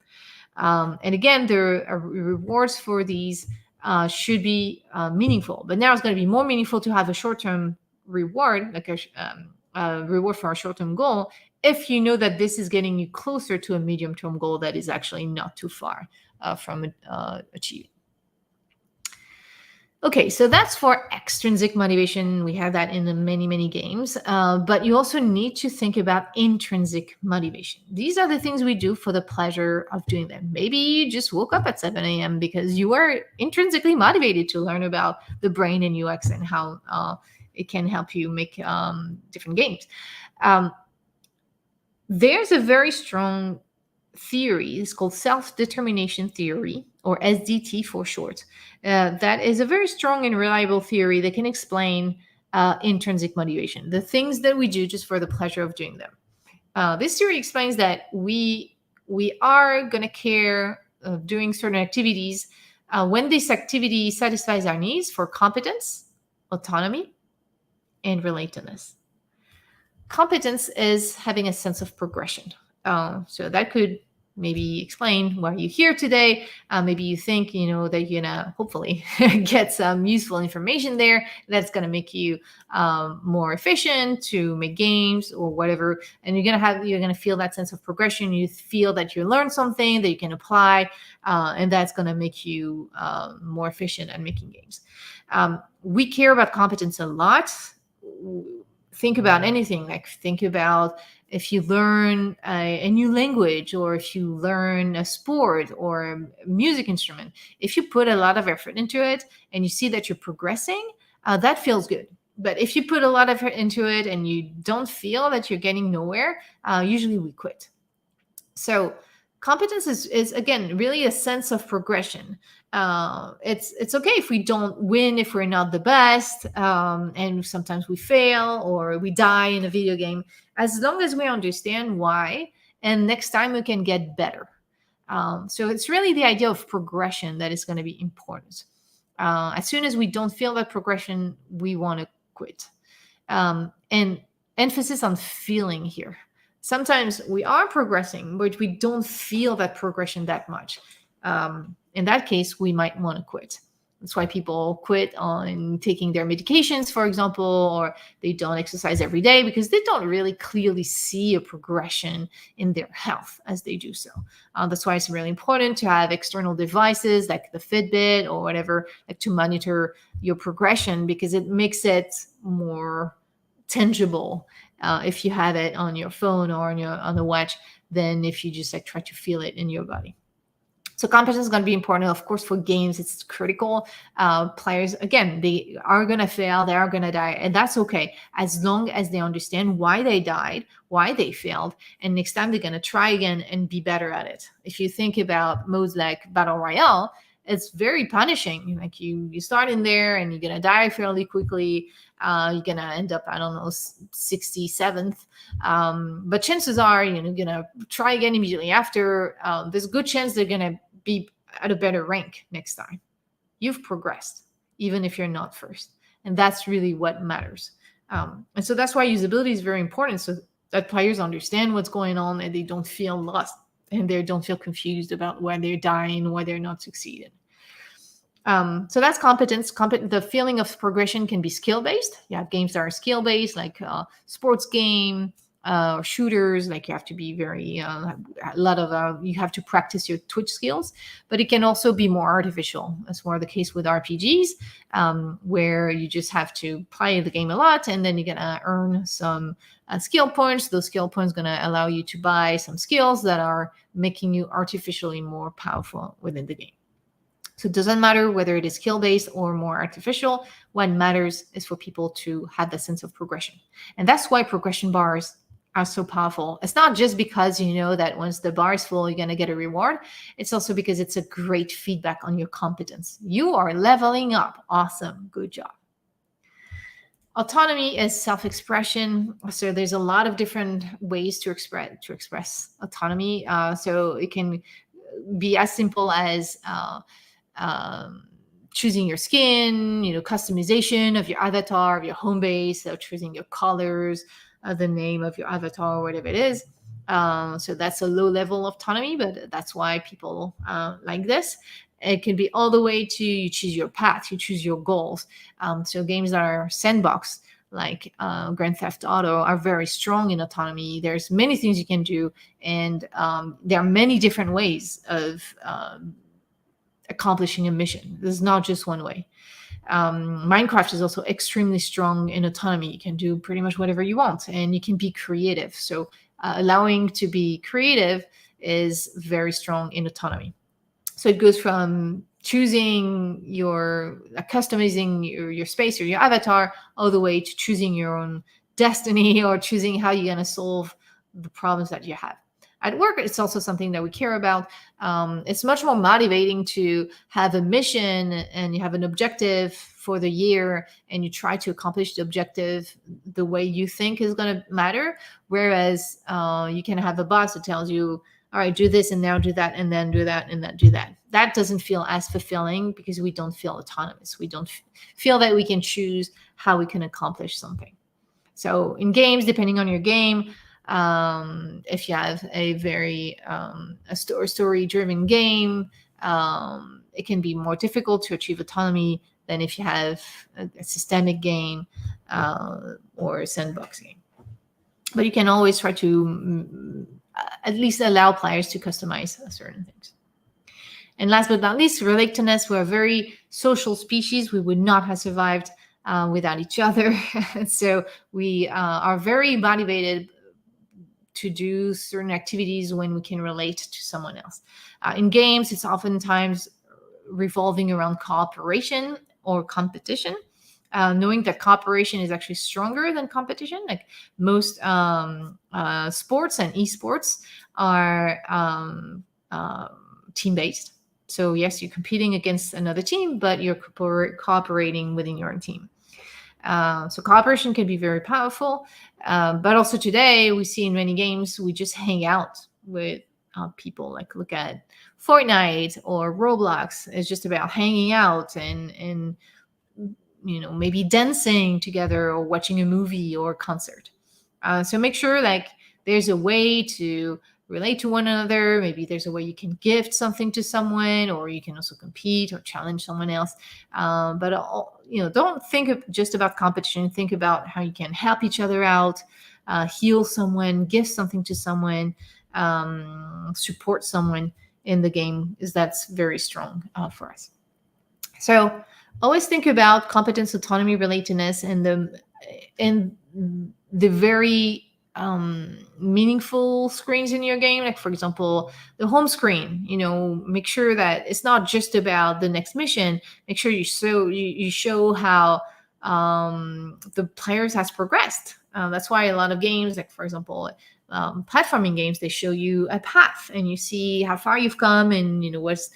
And again, the rewards for these should be meaningful. But now it's going to be more meaningful to have a short-term reward, like a reward for a short-term goal, if you know that this is getting you closer to a medium-term goal that is actually not too far from achieving. Okay, so that's for extrinsic motivation. We have that in many, many games. But you also need to think about intrinsic motivation. These are the things we do for the pleasure of doing them. Maybe you just woke up at 7 a.m. because you are intrinsically motivated to learn about the brain and UX and how it can help you make different games. There's a very strong theory. It's called self-determination theory, or SDT for short. That is a very strong and reliable theory that can explain intrinsic motivation, the things that we do just for the pleasure of doing them. This theory explains that we are going to care doing certain activities when this activity satisfies our needs for competence, autonomy, and relatedness. Competence is having a sense of progression. So that could maybe explain why you're here today. Maybe you think, that you're gonna hopefully get some useful information there that's gonna make you more efficient to make games or whatever. And you're gonna feel that sense of progression. You feel that you learned something that you can apply, and that's gonna make you more efficient at making games. We care about competence a lot. Think about anything, like think about if you learn a new language, or if you learn a sport or a music instrument. If you put a lot of effort into it and you see that you're progressing, that feels good. But if you put a lot of effort into it and you don't feel that you're getting nowhere, usually we quit. So competence is again really a sense of progression. It's okay if we don't win, if we're not the best, and sometimes we fail or we die in a video game, as long as we understand why, and next time we can get better. So it's really the idea of progression that is going to be important. As soon as we don't feel that progression, we want to quit. And emphasis on feeling here. Sometimes we are progressing, but we don't feel that progression that much. In that case, we might want to quit. That's why people quit on taking their medications, for example, or they don't exercise every day because they don't really clearly see a progression in their health as they do so. That's why it's really important to have external devices like the Fitbit or whatever, like to monitor your progression, because it makes it more tangible if you have it on your phone or on the watch than if you just like try to feel it in your body. So competence is going to be important. Of course, for games, it's critical. Players, again, they are going to fail, they are going to die, and that's okay, as long as they understand why they died, why they failed, and next time they're going to try again and be better at it. If you think about modes like Battle Royale, it's very punishing. Like you start in there and you're going to die fairly quickly. You're going to end up, I don't know, 67th. But chances are, you're going to try again immediately after. There's a good chance they're going to be at a better rank next time. You've progressed, even if you're not first. And that's really what matters. And so that's why usability is very important, so that players understand what's going on and they don't feel lost and they don't feel confused about why they're dying, why they're not succeeding. So that's competence. The feeling of progression can be skill-based. You have games that are skill-based, like sports game, or shooters. Like you have to be very, you have to practice your Twitch skills. But it can also be more artificial. That's more the case with RPGs, where you just have to play the game a lot, and then you're gonna earn some skill points. Those skill points going to allow you to buy some skills that are making you artificially more powerful within the game. So it doesn't matter whether it is skill-based or more artificial. What matters is for people to have the sense of progression. And that's why progression bars are so powerful. It's not just because you know that once the bar is full, you're going to get a reward. It's also because it's a great feedback on your competence. You are leveling up. Awesome. Good job. Autonomy is self-expression. So there's a lot of different ways to express autonomy. So it can be as simple as choosing your skin, customization of your avatar, of your home base, so choosing your colors, the name of your avatar, whatever it is. So that's a low level of autonomy, but that's why people like this. It can be all the way to you choose your path, you choose your goals. So games that are sandbox, like Grand Theft Auto, are very strong in autonomy. There's many things you can do, and there are many different ways of accomplishing a mission. There's not just one way. Minecraft is also extremely strong in autonomy. You can do pretty much whatever you want, and you can be creative. So allowing to be creative is very strong in autonomy. So it goes from choosing customizing your space or your avatar, all the way to choosing your own destiny or choosing how you're going to solve the problems that you have. At work, it's also something that we care about. It's much more motivating to have a mission and you have an objective for the year and you try to accomplish the objective the way you think is going to matter. Whereas you can have a boss that tells you, all right, do this and now do that and then do that and then do that. That doesn't feel as fulfilling because we don't feel autonomous. We don't feel that we can choose how we can accomplish something. So in games, depending on your game, if you have a very a story-driven game, it can be more difficult to achieve autonomy than if you have a systemic game or a sandbox game. But you can always try to at least allow players to customize certain things. And last but not least, relatedness. We're a very social species. We would not have survived without each other. So we are very motivated to do certain activities when we can relate to someone else. In games, it's oftentimes revolving around cooperation or competition. Knowing that cooperation is actually stronger than competition. Like most sports and esports are team-based. So yes, you're competing against another team, but you're cooperating within your own team. So cooperation can be very powerful. But also today, we see in many games, we just hang out with people. Like look at Fortnite or Roblox. It's just about hanging out and maybe dancing together or watching a movie or a concert. So make sure like there's a way to relate to one another. Maybe there's a way you can gift something to someone, or you can also compete or challenge someone else. But don't think just about competition. Think about how you can help each other out, heal someone, give something to someone, support someone in the game. Is that's very strong for us. So always think about competence, autonomy, relatedness, and the very meaningful screens in your game. Like for example, the home screen. Make sure that it's not just about the next mission. Make sure you show how the players has progressed. That's why a lot of games, like for example, platforming games, they show you a path and you see how far you've come and what's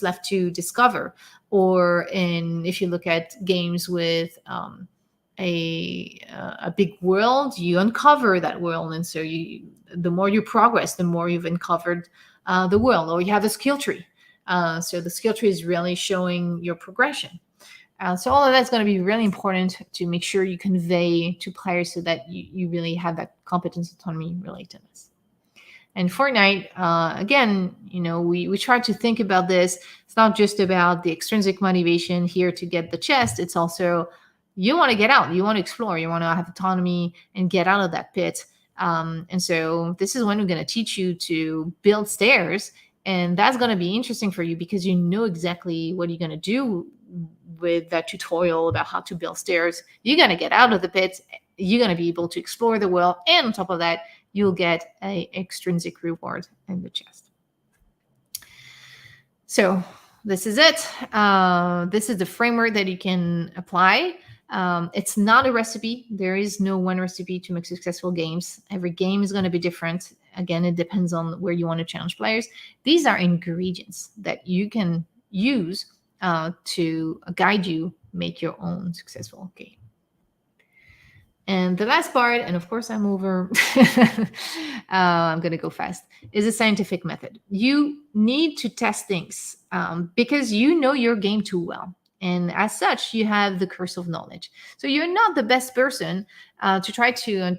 left to discover. Or if you look at games with a big world, you uncover that world, and so the more you progress, the more you've uncovered the world. Or you have a skill tree, so the skill tree is really showing your progression. So all of that's going to be really important to make sure you convey to players so that you really have that competence, autonomy, relatedness. And Fortnite, again, we try to think about this. It's not just about the extrinsic motivation here to get the chest. It's also you want to get out, you want to explore, you want to have autonomy and get out of that pit. And so this is when we're going to teach you to build stairs. And that's going to be interesting for you because you know exactly what you're going to do with that tutorial about how to build stairs. You're going to get out of the pit. You're going to be able to explore the world. And on top of that, you'll get an extrinsic reward in the chest. So this is it. This is the framework that you can apply. It's not a recipe. There is no one recipe to make successful games. Every game is going to be different. Again, it depends on where you want to challenge players. These are ingredients that you can use to guide you make your own successful game. And the last part, and of course I'm over, I'm going to go fast, is a scientific method. You need to test things because you know your game too well. And as such, you have the curse of knowledge. So you're not the best person to try to,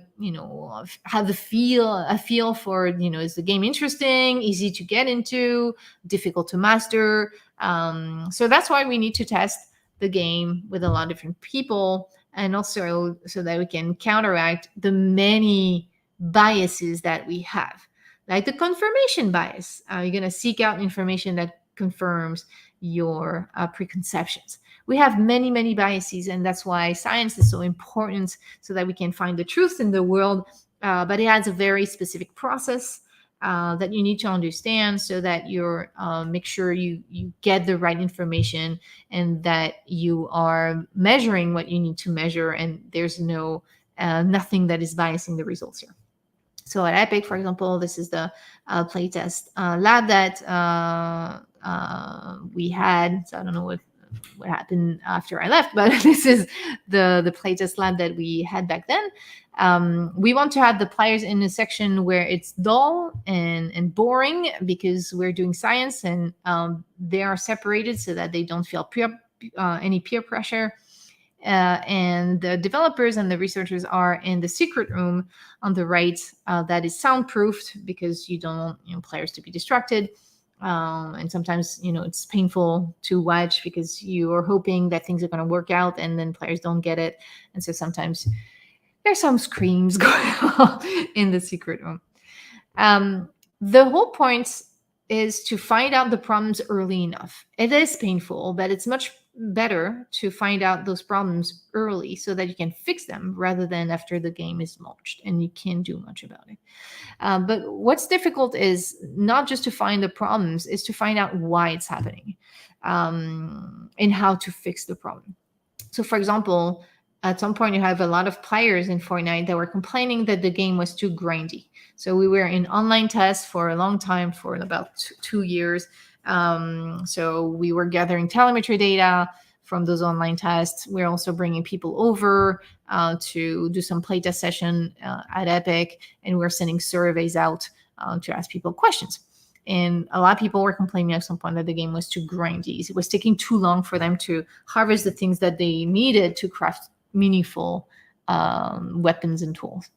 have a feel for, is the game interesting, easy to get into, difficult to master. So that's why we need to test the game with a lot of different people, and also so that we can counteract the many biases that we have, like the confirmation bias. You're going to seek out information that confirms your preconceptions. We have many, many biases, and that's why science is so important, so that we can find the truth in the world. But it has a very specific process that you need to understand, so that you're make sure you get the right information and that you are measuring what you need to measure, and there's nothing that is biasing the results here. So at Epic, for example, this is the playtest lab that we had. So I don't know what happened after I left, but this is the playtest lab that we had back then. We want to have the players in a section where it's dull and boring, because we're doing science, and they are separated so that they don't feel any peer pressure. And the developers and the researchers are in the secret room on the right, that is soundproofed because you don't want players to be distracted. And sometimes it's painful to watch because you are hoping that things are going to work out and then players don't get it, and so sometimes there's some screams going on in the secret room. um, the whole point is to find out the problems early enough. It is painful, but it's much better to find out those problems early so that you can fix them rather than after the game is launched and you can't do much about it. But what's difficult is not just to find the problems, is to find out why it's happening, and how to fix the problem. So, for example, at some point, you have a lot of players in Fortnite that were complaining that the game was too grindy. So we were in online tests for a long time, for about 2 years. So we were gathering telemetry data from those online tests. We're also bringing people over to do some playtest session at Epic, and we're sending surveys out to ask people questions. And a lot of people were complaining at some point that the game was too grindy. It was taking too long for them to harvest the things that they needed to craft meaningful weapons and tools.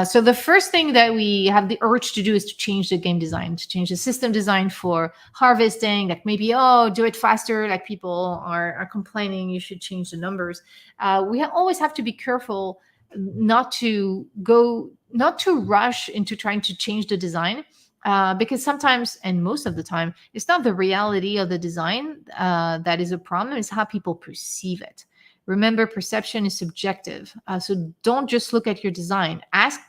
So the first thing that we have the urge to do is to change the game design, to change the system design for harvesting. Like maybe, do it faster. Like people are complaining, you should change the numbers. We always have to be careful not to rush into trying to change the design. Because sometimes, and most of the time, it's not the reality of the design that is a problem, it's how people perceive it. Remember, perception is subjective. So don't just look at your design. Ask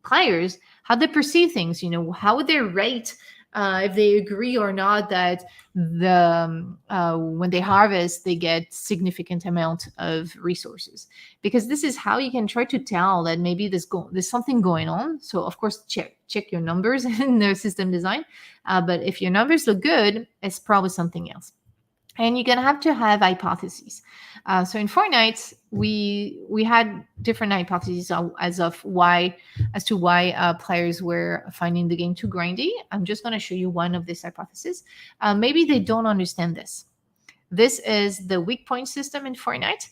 players how they perceive things. How would they rate if they agree or not that when they harvest, they get significant amount of resources. Because this is how you can try to tell that maybe there's something going on. So of course, check your numbers in the system design. But if your numbers look good, it's probably something else. And you're gonna have to have hypotheses. So in Fortnite, we had different hypotheses as to why players were finding the game too grindy. I'm just gonna show you one of these hypotheses. Maybe they don't understand this. This is the weak point system in Fortnite.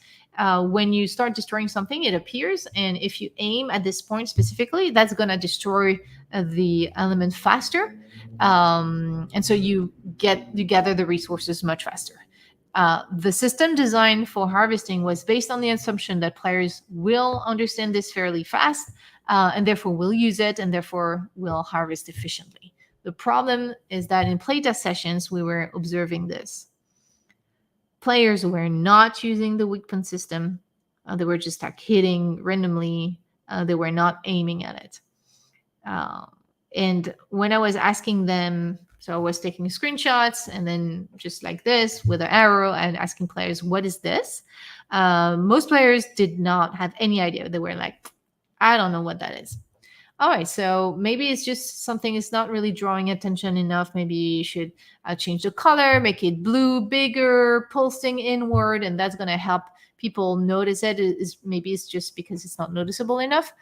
When you start destroying something, it appears, and if you aim at this point specifically, that's gonna destroy the element faster. And so you gather the resources much faster. The system design for harvesting was based on the assumption that players will understand this fairly fast, and therefore will use it, and therefore will harvest efficiently. The problem is that in playtest sessions, we were observing this. Players were not using the weak point system. They were just hitting randomly. They were not aiming at it. And when I was asking them, so I was taking screenshots and then just like this with an arrow and asking players, what is this? Most players did not have any idea. They were like, I don't know what that is. All right, so maybe it's just something is not really drawing attention enough. Maybe you should change the color, make it blue, bigger, pulsing inward, and that's going to help people notice it. Maybe it's just because it's not noticeable enough.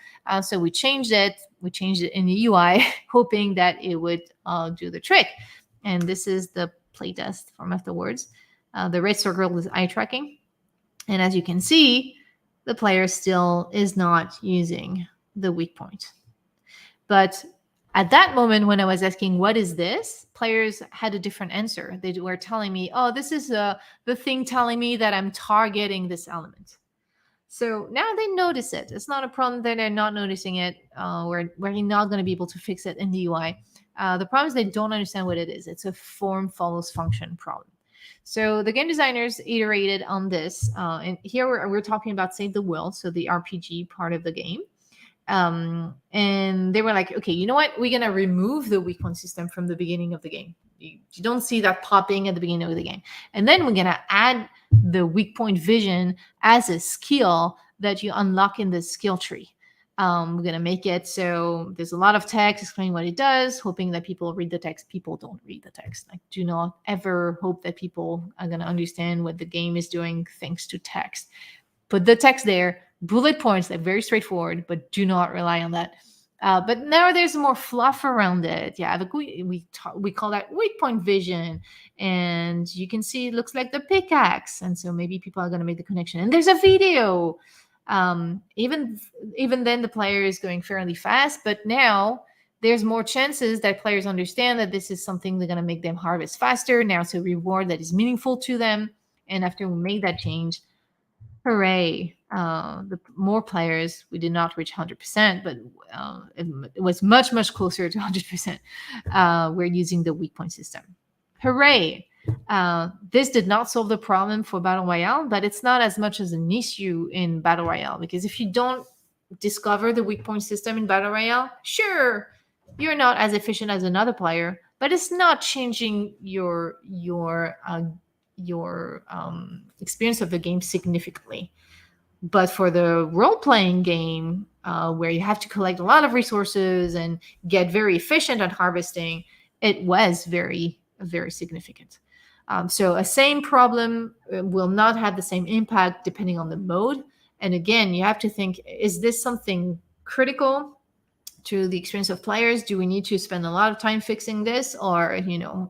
So we changed it. We changed it in the UI, hoping that it would do the trick. And this is the playtest from afterwards. The red circle is eye tracking. And as you can see, the player still is not using the weak point. But at that moment, when I was asking, what is this? Players had a different answer. They were telling me, this is the thing telling me that I'm targeting this element. So now they notice it. It's not a problem that they're not noticing it. We're not going to be able to fix it in the UI. The problem is they don't understand what it is. It's a form follows function problem. So the game designers iterated on this. And here we're talking about Save the World, so the RPG part of the game. And they were like, okay, you know what? We're going to remove the weak point system from the beginning of the game. You don't see that popping at the beginning of the game. And then we're going to add the weak point vision as a skill that you unlock in the skill tree. We're going to make it so there's a lot of text explaining what it does, hoping that people read the text. People don't read the text. Like, do not ever hope that people are going to understand what the game is doing thanks to text. Put the text there, bullet points, they're very straightforward, but do not rely on that. But now there's more fluff around it. Yeah, we call that weak point vision, and you can see it looks like the pickaxe, and so maybe people are going to make the connection. And there's a video. Even then, the player is going fairly fast, but now there's more chances that players understand that this is something they're going to make them harvest faster. Now it's a reward that is meaningful to them, and after we make that change, hooray! The more players, we did not reach 100%, but it was much, much closer to 100%. We're using the weak point system. Hooray! This did not solve the problem for Battle Royale, but it's not as much as an issue in Battle Royale, because if you don't discover the weak point system in Battle Royale, sure, you're not as efficient as another player, but it's not changing your experience of the game significantly. But for the role playing game, where you have to collect a lot of resources and get very efficient at harvesting, it was very, very significant. So a same problem will not have the same impact depending on the mode. And again, you have to think, is this something critical to the experience of players? Do we need to spend a lot of time fixing this? Or,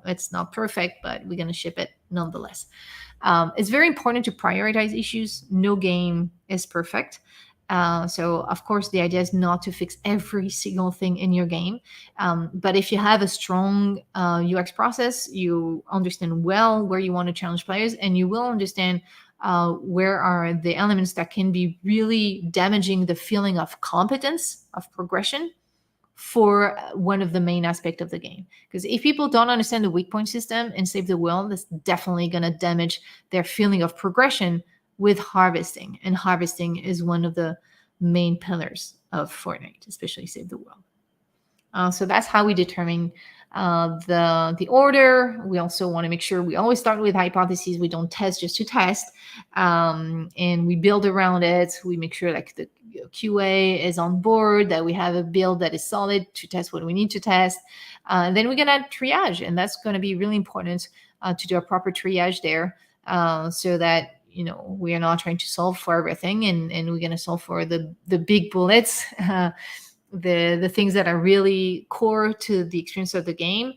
it's not perfect, but we're going to ship it nonetheless. It's very important to prioritize issues. No game is perfect. So, of course, the idea is not to fix every single thing in your game. But if you have a strong UX process, you understand well where you want to challenge players, and you will understand where are the elements that can be really damaging the feeling of competence, of progression, for one of the main aspects of the game. Because if people don't understand the weak point system and Save the World, that's definitely going to damage their feeling of progression with harvesting. And harvesting is one of the main pillars of Fortnite, especially Save the World. So that's how we determine the order. We also want to make sure we always start with hypotheses. We don't test just to test, and we build around it. We make sure like the QA is on board, that we have a build that is solid to test what we need to test. And then we're going to triage, and that's going to be really important to do a proper triage there, so that we are not trying to solve for everything, and we're going to solve for the big bullets. The things that are really core to the experience of the game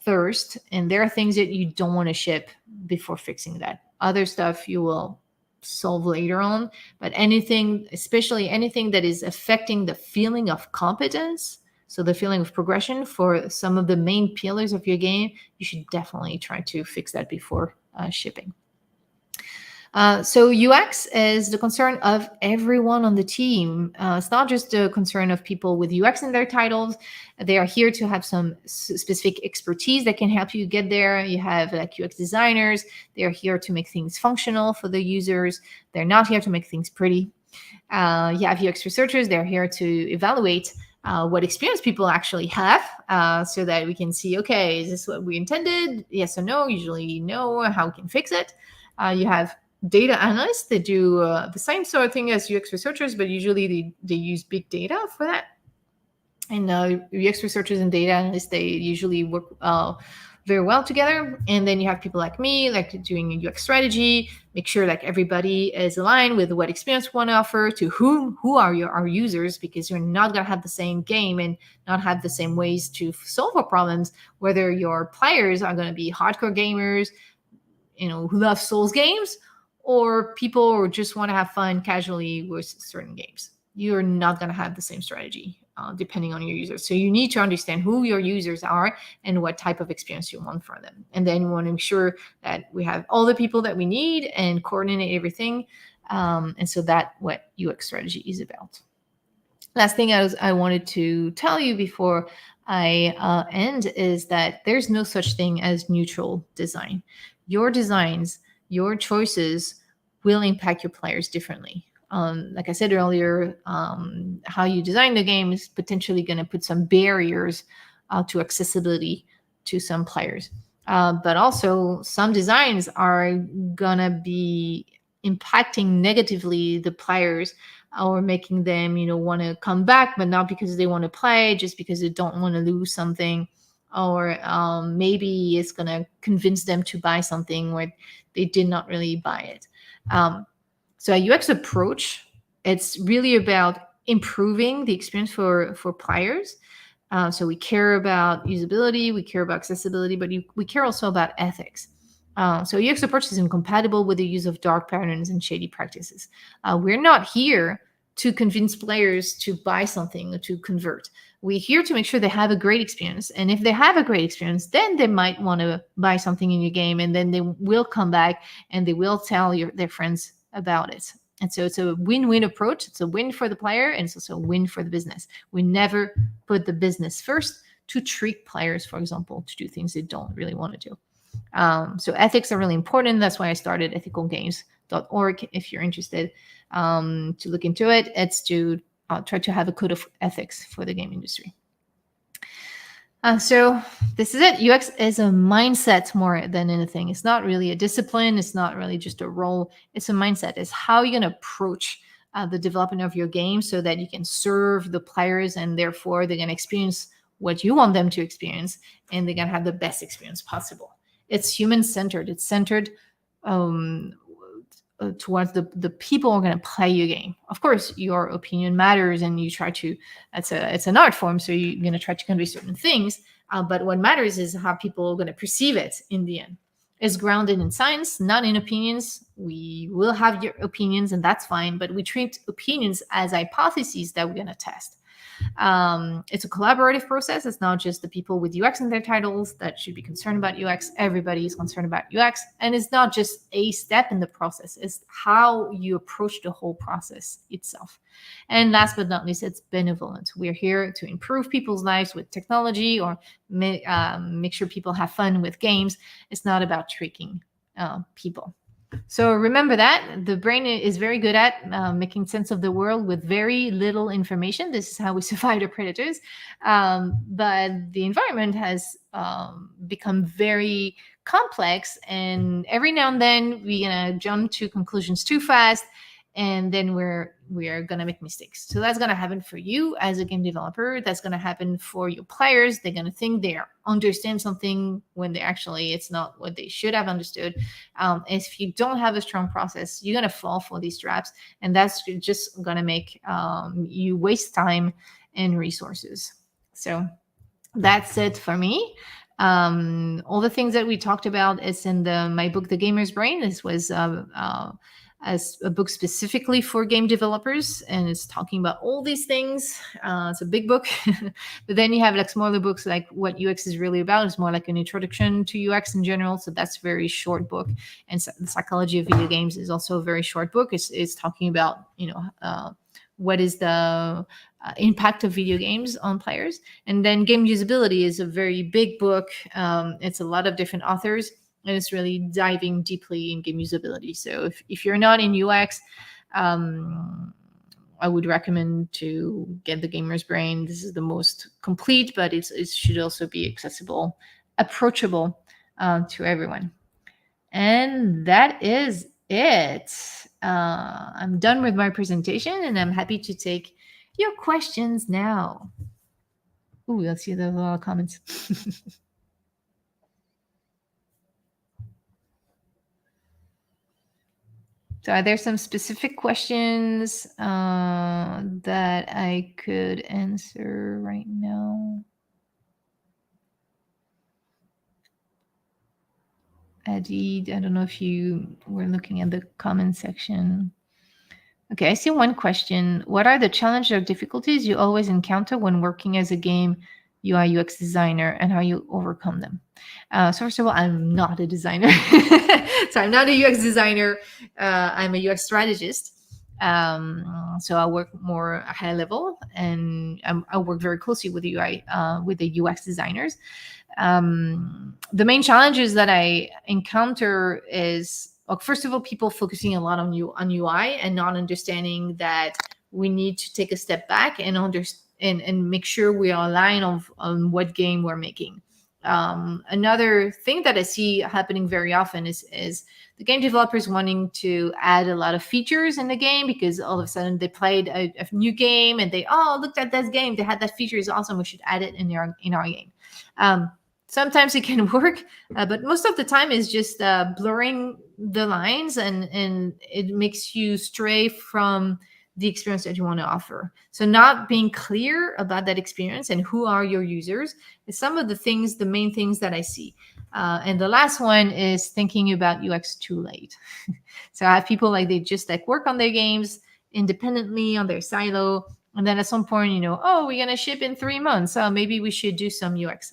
first. And there are things that you don't want to ship before fixing that. Other stuff you will solve later on, but anything, especially anything that is affecting the feeling of competence, so the feeling of progression for some of the main pillars of your game, you should definitely try to fix that before shipping. So UX is the concern of everyone on the team. It's not just the concern of people with UX in their titles. They are here to have some specific expertise that can help you get there. You have like UX designers. They're here to make things functional for the users. They're not here to make things pretty. You have UX researchers. They're here to evaluate what experience people actually have, so that we can see, okay, is this what we intended? Yes or no? Usually no. How we can fix it. You have data analysts. They do the same sort of thing as UX researchers, but usually they use big data for that. And UX researchers and data analysts, they usually work very well together. And then you have people like me, like doing a UX strategy, make sure like everybody is aligned with what experience we want to offer to who are our users, because you're not going to have the same game and not have the same ways to solve our problems, whether your players are going to be hardcore gamers, who love Souls games, or people who just want to have fun casually with certain games. You're not going to have the same strategy depending on your users. So you need to understand who your users are and what type of experience you want for them. And then you want to make sure that we have all the people that we need and coordinate everything. And so that's what UX strategy is about. Last thing I wanted to tell you before I end is that there's no such thing as neutral design. Your designs, your choices will impact your players differently. Like I said earlier, how you design the game is potentially going to put some barriers to accessibility to some players. But also some designs are going to be impacting negatively the players, or making them, want to come back, but not because they want to play, just because they don't want to lose something. Or maybe it's going to convince them to buy something where they did not really buy it. So a UX approach, it's really about improving the experience for players. So we care about usability, we care about accessibility, but we care also about ethics. So UX approach is incompatible with the use of dark patterns and shady practices. We're not here to convince players to buy something or to convert. We're here to make sure they have a great experience. And if they have a great experience, then they might want to buy something in your game, and then they will come back and they will tell their friends about it. And so it's a win-win approach. It's a win for the player, and it's also a win for the business. We never put the business first to trick players, for example, to do things they don't really want to do. So ethics are really important. That's why I started ethicalgames.org. If you're interested to look into it, it's to try to have a code of ethics for the game industry. So this is it. UX is a mindset more than anything. It's not really a discipline. It's not really just a role. It's a mindset. It's how you're going to approach the development of your game so that you can serve the players, and therefore they're going to experience what you want them to experience, and they're going to have the best experience possible. It's human-centered. It's centered towards the people who are going to play your game. Of course, your opinion matters, and you try to. It's an art form, so you're going to try to convey certain things. But what matters is how people are going to perceive it in the end. It's grounded in science, not in opinions. We will have your opinions, and that's fine. But we treat opinions as hypotheses that we're going to test. It's a collaborative process. It's not just the people with UX in their titles that should be concerned about UX. Everybody is concerned about UX. And it's not just a step in the process. It's how you approach the whole process itself. And last but not least, it's benevolent. We're here to improve people's lives with technology, or make sure people have fun with games. It's not about tricking people. So remember that the brain is very good at making sense of the world with very little information. This is how we survive the predators. But the environment has become very complex, and every now and then we're gonna jump to conclusions too fast, and then we're gonna make mistakes. So that's gonna happen for you as a game developer. That's gonna happen for your players. They're gonna think they understand something when it's not what they should have understood. If you don't have a strong process, you're gonna fall for these traps, and that's just gonna make you waste time and resources. So that's it for me. All the things that we talked about is in my book, The Gamer's Brain. This was as a book specifically for game developers, and it's talking about all these things. It's a big book. But then you have like smaller books like What UX is Really About. It's more like an introduction to UX in general, so that's a very short book. And The Psychology of Video Games is also a very short book. It's talking about what is the impact of video games on players. And then Game Usability is a very big book. It's a lot of different authors, and it's really diving deeply in game usability. So if you're not in UX, I would recommend to get The Gamer's Brain. This is the most complete, but it should also be accessible, approachable to everyone. And that is it. I'm done with my presentation, and I'm happy to take your questions now. Ooh, let's see, there's a lot of comments. So are there some specific questions that I could answer right now? Adi, I don't know if you were looking at the comment section. Okay, I see one question. What are the challenges or difficulties you always encounter when working as a game UI UX designer, and how you overcome them? So first of all, I'm not a designer. So I'm not a UX designer. I'm a UX strategist. So I work more high level, and I work very closely with the UX designers. The main challenges that I encounter is, first of all, people focusing a lot on UI and not understanding that we need to take a step back and make sure we are aligned on what game we're making. Another thing that I see happening very often is the game developers wanting to add a lot of features in the game, because all of a sudden they played a new game and they looked at this game, they had that feature, is awesome, we should add it in our game. Sometimes it can work, but most of the time it's just blurring the lines, and it makes you stray from the experience that you want to offer. So not being clear about that experience and who are your users is some of the main things that I see. And the last one is thinking about UX too late. So I have people like they just like work on their games independently on their silo. And then at some point, oh, we're going to ship in 3 months. So maybe we should do some UX.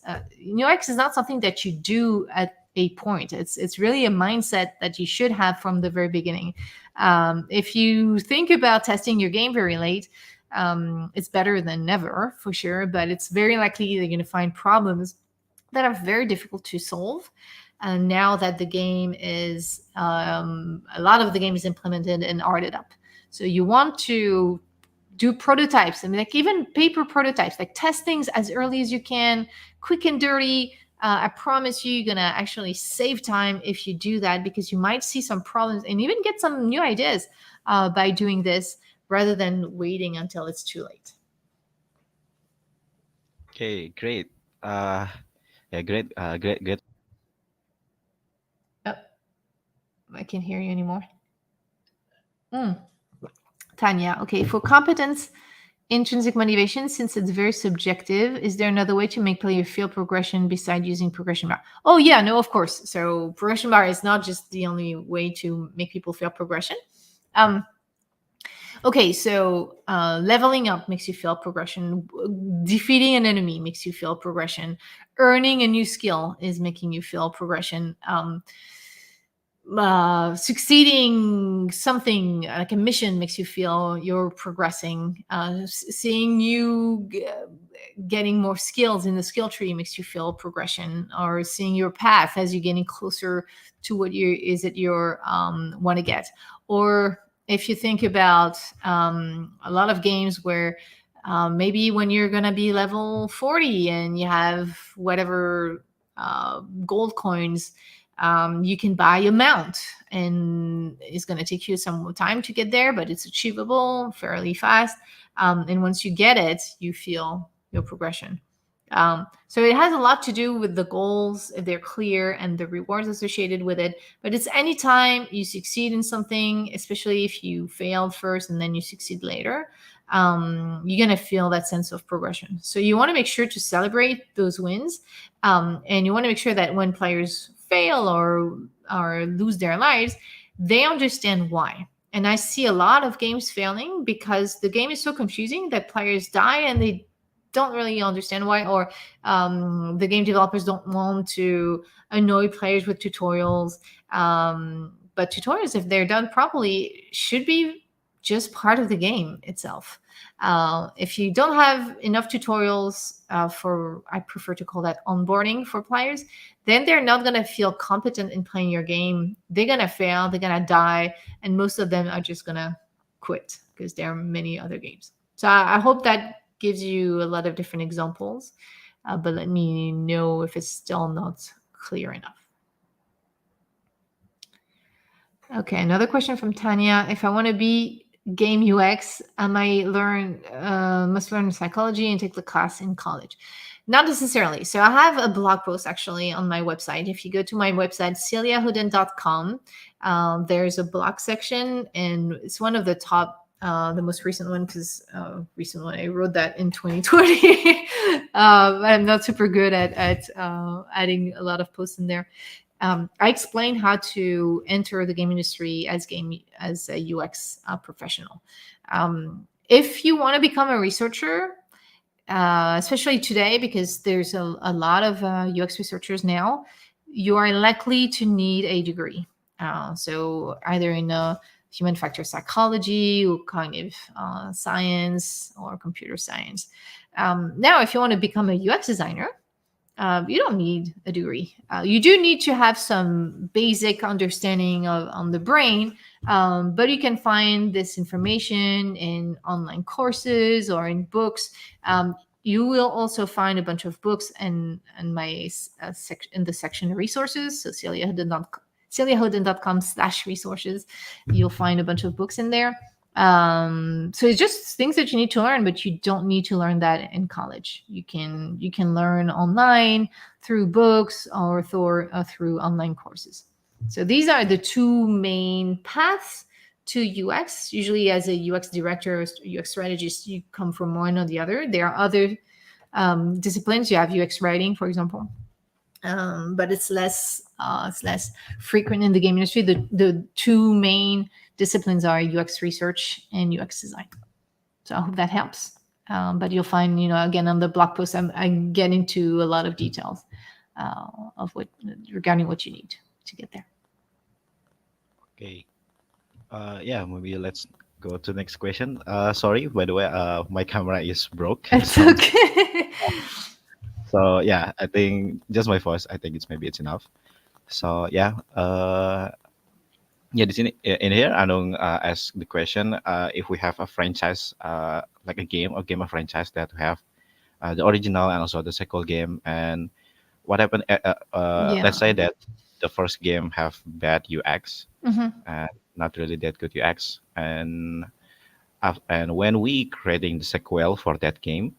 UX is not something that you do at a point. It's really a mindset that you should have from the very beginning. If you think about testing your game very late, it's better than never for sure, but it's very likely you're going to find problems that are very difficult to solve. And now that the game is, a lot of the game is implemented and arted up. So you want to do prototypes, like even paper prototypes, like test things as early as you can, quick and dirty. I promise you're going to actually save time if you do that, because you might see some problems and even get some new ideas by doing this rather than waiting until it's too late. Okay, great. Yeah, great. Oh, I can't hear you anymore. Tanya, okay, for competence, intrinsic motivation, since it's very subjective, is there another way to make player feel progression beside using progression bar? Oh yeah, no, of course. So progression bar is not just the only way to make people feel progression. Okay, so leveling up makes you feel progression. Defeating an enemy makes you feel progression. Earning a new skill is making you feel progression. Succeeding something like a mission makes you feel you're progressing. Seeing you getting more skills in the skill tree makes you feel progression. Or seeing your path as you're getting closer to what you want to get. Or if you think about a lot of games where maybe when you're going to be level 40 and you have whatever gold coins, you can buy a mount, and it's going to take you some time to get there, but it's achievable fairly fast. And once you get it, you feel your progression. So it has a lot to do with the goals, if they're clear, and the rewards associated with it. But it's anytime you succeed in something, especially if you failed first and then you succeed later, you're going to feel that sense of progression. So you want to make sure to celebrate those wins. And you want to make sure that when players fail or lose their lives, they understand why. And I see a lot of games failing because the game is so confusing that players die and they don't really understand why, or the game developers don't want to annoy players with tutorials. But tutorials, if they're done properly, should be just part of the game itself. If you don't have enough tutorials I prefer to call that onboarding for players, then they're not going to feel competent in playing your game. They're going to fail, they're going to die, and most of them are just going to quit because there are many other games. So I hope that gives you a lot of different examples, but let me know if it's still not clear enough. Okay, another question from Tanya. If I want to be game UX, I must learn psychology and take the class in college? Not necessarily. So I have a blog post actually on my website. If you go to my website, celiahodent.com, there's a blog section, and it's one of the top, the most recent one, because I wrote that in 2020. I'm not super good at adding a lot of posts in there. I explain how to enter the game industry as a UX professional. If you want to become a researcher, especially today, because there's a lot of UX researchers now, you are likely to need a degree. So either in human factor psychology or cognitive science or computer science. Now, if you want to become a UX designer, you don't need a degree. You do need to have some basic understanding on the brain, but you can find this information in online courses or in books. You will also find a bunch of books in my in the section resources. So celiahodent.com/resources. You'll find a bunch of books in there. So it's just things that you need to learn, but you don't need to learn that in college. You can learn online through books or through online courses. So these are the two main paths to UX. Usually, as a UX director or UX strategist, you come from one or the other. There are other disciplines. You have UX writing, for example, but it's less frequent in the game industry. The two main disciplines are UX research and UX design. So I hope that helps. But you'll find, again, on the blog post, I get into a lot of details of what regarding what you need to get there. Okay. Yeah, maybe let's go to the next question. Sorry, by the way, my camera is broke. It's okay. So yeah, I think just my voice. I think it's enough. So yeah, yeah, in here, Anung asked the question: if we have a franchise, like a game or game of franchise that have the original and also the sequel game, and what happened? Yeah. Let's say that the first game have bad UX and not really that good UX, and when we creating the sequel for that game,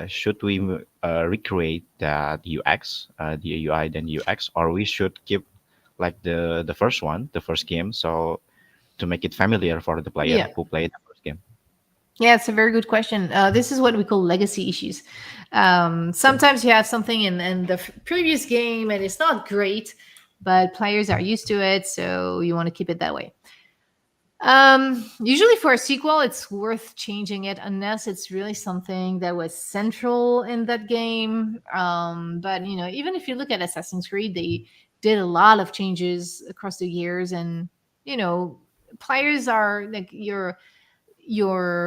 should we recreate that UX, the UI then UX, or we should keep like the first one, the first game, so to make it familiar for the player Yeah. who played the first game. Yeah, it's a very good question. This is what we call legacy issues. Sometimes you have something in the previous game and it's not great, but players are used to it, so you want to keep it that way. Usually for a sequel, it's worth changing it unless it's really something that was central in that game. But even if you look at Assassin's Creed, they did a lot of changes across the years, and players are like your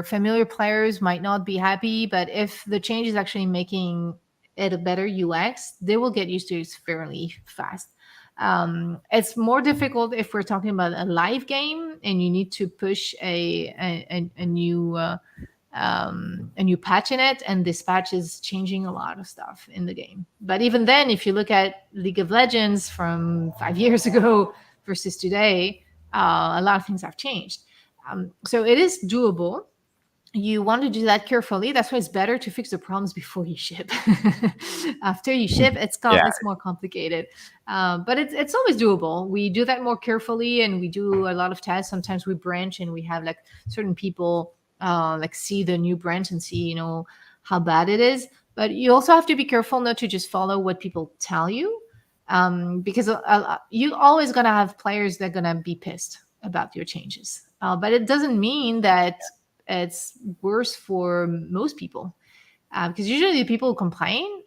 familiar players might not be happy, but if the change is actually making it a better UX, they will get used to it fairly fast. It's more difficult if we're talking about a live game and you need to push a new patch in it, and this patch is changing a lot of stuff in the game. But even then, if you look at League of Legends from 5 years ago versus today, a lot of things have changed. So it is doable. You want to do that carefully. That's why it's better to fix the problems before you ship. After you ship, Yeah, it's more complicated, but it's always doable. We do that more carefully, and we do a lot of tests. Sometimes we branch, and we have like certain people like see the new branch and see how bad it is. But you also have to be careful not to just follow what people tell you, because you always gonna have players that are gonna be pissed about your changes. But it doesn't mean that it's worse for most people, because usually the people who complain,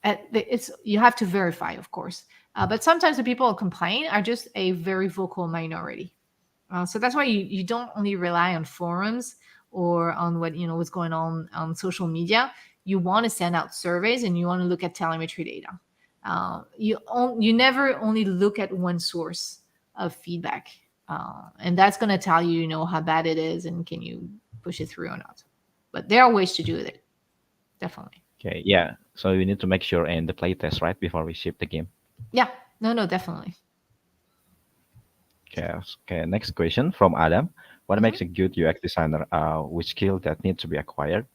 it's you have to verify, of course, but sometimes the people who complain are just a very vocal minority. So that's why you don't only rely on forums or on what's going on social media. You want to send out surveys, and you want to look at telemetry data. You never only look at one source of feedback, and that's going to tell how bad it is and can you push it through or not. But there are ways to do it, definitely. okay, yeah. So we need to make sure in the playtest right before we ship the game. Yeah, no, definitely. Okay, okay. Next question from Adam: what Mhm. makes a good UX designer? Which skill that need to be acquired?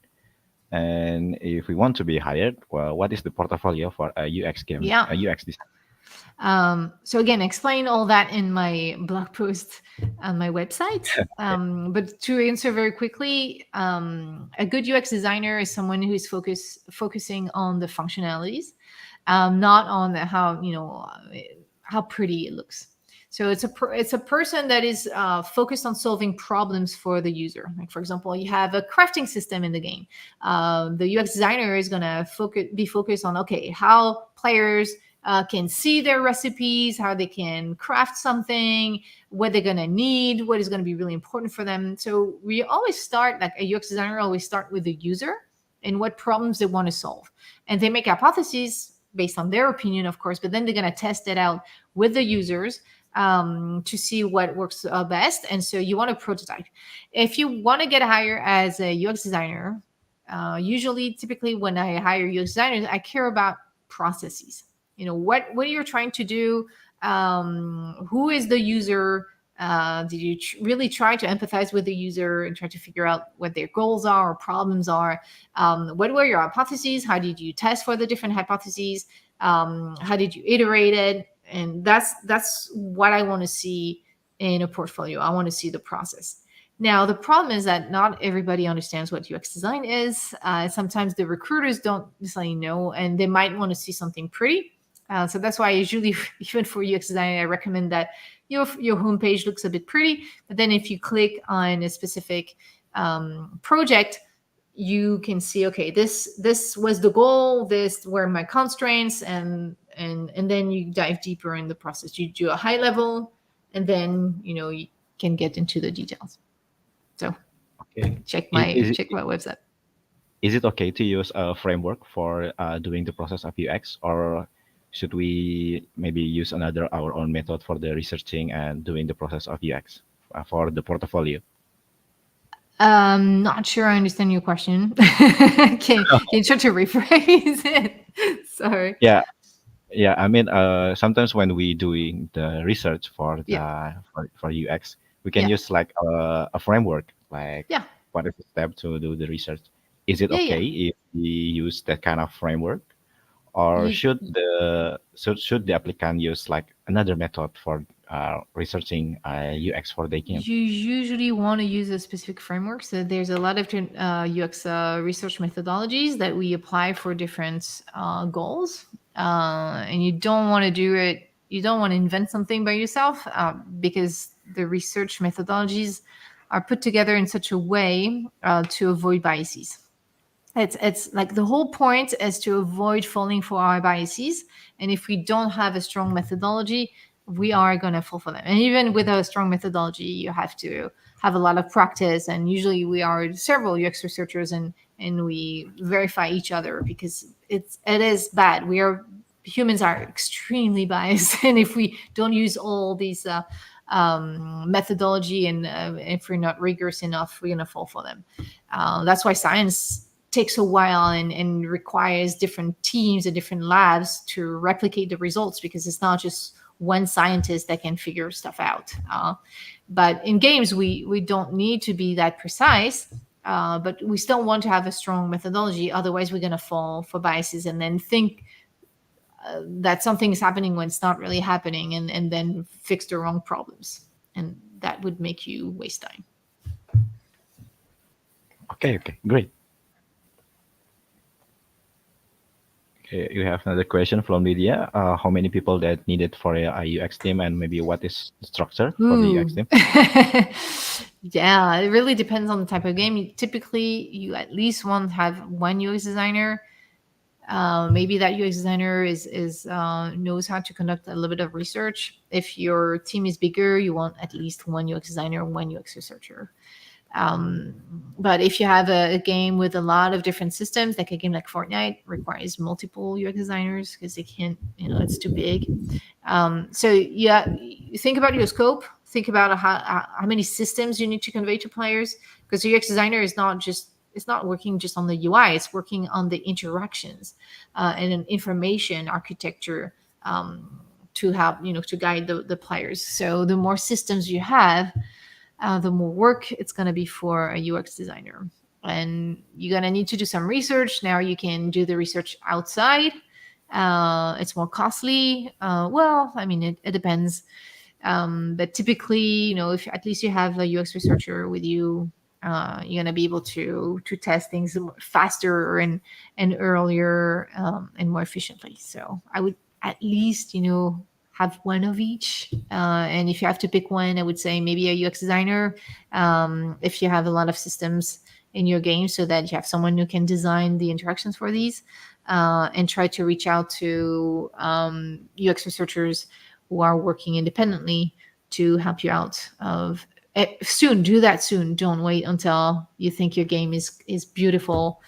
And if we want to be hired, well, what is the portfolio for a UX game, Yeah. a UX design? So again, explain all that in my blog post on my website. But to answer very quickly, a good UX designer is someone who is focusing on the functionalities, not on how pretty it looks. So it's a person that is focused on solving problems for the user. Like, for example, you have a crafting system in the game. The UX designer is going to be focused on, okay, how players can see their recipes, how they can craft something, what they're going to need, what is going to be really important for them. So we always start, like a UX designer always start with the user and what problems they want to solve. And they make hypotheses based on their opinion, of course, but then they're going to test it out with the users to see what works best. And so you want to prototype. If you want to get hired as a UX designer, typically when I hire UX designers, I care about processes. What you're trying to do, who is the user, did you really try to empathize with the user and try to figure out what their goals are or problems are? What were your hypotheses? How did you test for the different hypotheses? How did you iterate it? And that's what I want to see in a portfolio. I want to see the process. Now, the problem is that not everybody understands what UX design is. Sometimes the recruiters don't necessarily know, and they might want to see something pretty. So that's why I usually, even for UX design, I recommend that your homepage looks a bit pretty. But then if you click on a specific project, you can see, okay, this was the goal, this were my constraints, and then you dive deeper in the process. You do a high level, and then you can get into the details. So Okay. check Is, my is it check my website. is it okay to use a framework for doing the process of UX, or should we maybe use another our own method for the researching and doing the process of UX for the portfolio? Not sure I understand your question. Can you try to rephrase it? Sorry. Yeah, yeah. I mean, sometimes when we doing the research for Yeah, for UX, we can yeah, use like a framework, like yeah, what is the step to do the research. Is it yeah, yeah. okay if we use that kind of framework, or You should the applicant use like another method for researching UX for the game? you usually want to use a specific framework. So there's a lot of different UX research methodologies that we apply for different goals, and you don't want to do it. You don't want to invent something by yourself, because the research methodologies are put together in such a way to avoid biases. It's like the whole point is to avoid falling for our biases, and if we don't have a strong methodology, we are going to fall for them. And even with a strong methodology, you have to have a lot of practice, and usually we are several UX researchers, and we verify each other, because it is bad. We are Humans are extremely biased, and if we don't use all these methodology, and if we're not rigorous enough, we're going to fall for them. That's why science takes a while, and requires different teams and different labs to replicate the results, because it's not just one scientist that can figure stuff out. But in games, we don't need to be that precise, but we still want to have a strong methodology. Otherwise, we're going to fall for biases, and then think that something is happening when it's not really happening, and then fix the wrong problems. And that would make you waste time. Okay, okay, great. Okay, you have another question from Lydia. How many people that needed for a UX team, and maybe what is the structure for the UX Ooh. team? Yeah, it really depends on the type of game. Typically, you at least want to have one UX designer. Maybe that UX designer is knows how to conduct a little bit of research. If your team is bigger, you want at least one UX designer, one UX researcher. Um, but if you have a game with a lot of different systems, like a game like Fortnite requires multiple UX designers, because they can't, it's too big. So yeah, you think about your scope. Think about how many systems you need to convey to players, because the UX designer is not just it's not working just on the UI. It's working on the interactions and an information architecture, to help to guide the players. So the more systems you have, the more work it's going to be for a UX designer. And you're going to need to do some research. Now you can do the research outside. It's more costly. Well, I mean, it depends. But typically, if at least you have a UX researcher with you, you're going to be able to test things faster and earlier, and more efficiently. So I would at least, have one of each. And if you have to pick one, I would say maybe a UX designer, if you have a lot of systems in your game, so that you have someone who can design the interactions for these, and try to reach out to UX researchers who are working independently to help you out. Soon, do that soon. Don't wait until you think your game is beautiful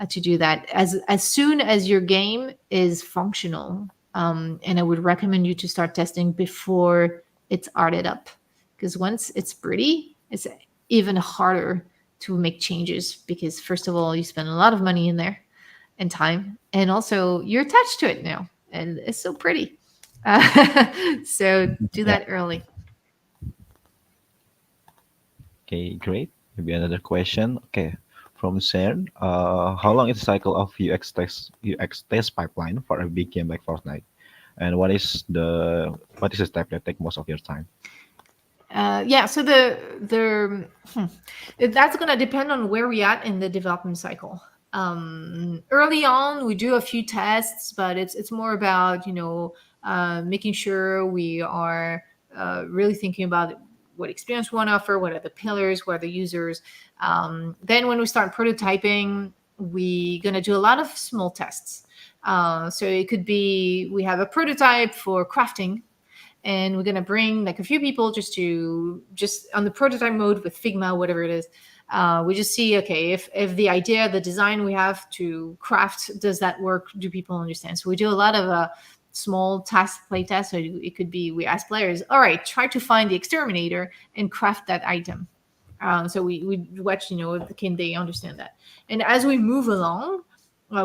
to do that. As soon as your game is functional, and I would recommend you to start testing before it's arted up, because once it's pretty, it's even harder to make changes, because first of all, you spend a lot of money in there and time, and also you're attached to it now, and it's so pretty. So do Yeah. that early. Okay, great. Maybe another question. Okay, from Cern. How long is the cycle of UX test pipeline for a big game like Fortnite? And what is the step that take most of your time? Yeah, so that's going to depend on where we at in the development cycle. Early on, we do a few tests, but it's more about making sure we are really thinking about what experience we want to offer, what are the pillars, what are the users. Then when we start prototyping, we're going to do a lot of small tests. So it could be we have a prototype for crafting, and we're going to bring like a few people just on the prototype mode with Figma, whatever it is. We just see, okay, if the idea, the design we have to craft, does that work? Do people understand? So we do a lot of small task play tests. So it could be we ask players, all right, try to find the exterminator and craft that item. So we watch, can they understand that? And as we move along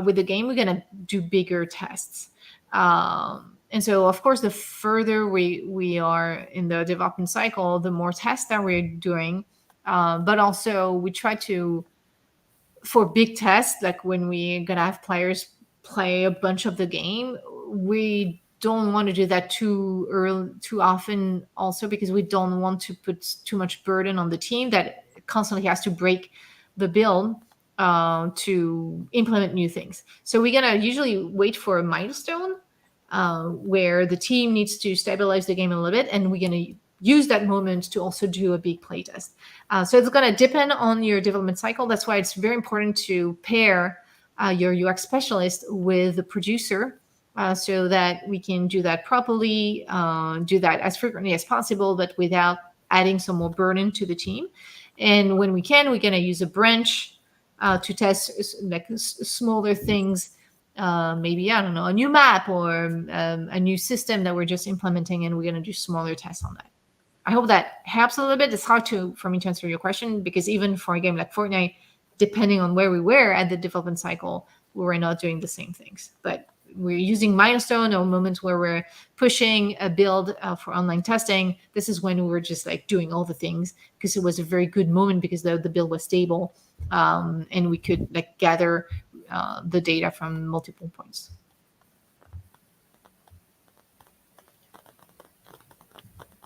with the game, we're going to do bigger tests. And so, of course, the further we are in the development cycle, the more tests that we're doing. But also, we try to, for big tests, like when we're going to have players play a bunch of the game, we don't want to do that too early, too often, also because we don't want to put too much burden on the team that constantly has to break the build to implement new things. So we're going to usually wait for a milestone where the team needs to stabilize the game a little bit, and we're going to use that moment to also do a big playtest. So it's going to depend on your development cycle. That's why it's very important to pair your UX specialist with the producer so that we can do that properly, do that as frequently as possible, but without adding some more burden to the team. And when we can, we're going to use a branch to test like smaller things. Maybe, I don't know, a new map or a new system that we're just implementing, and we're going to do smaller tests on that. I hope that helps a little bit. It's hard for me to answer your question because even for a game like Fortnite, depending on where we were at the development cycle, we were not doing the same things. But we're using milestone or moments where we're pushing a build for online testing. This is when we were just like doing all the things because it was a very good moment because the build was stable and we could like gather the data from multiple points.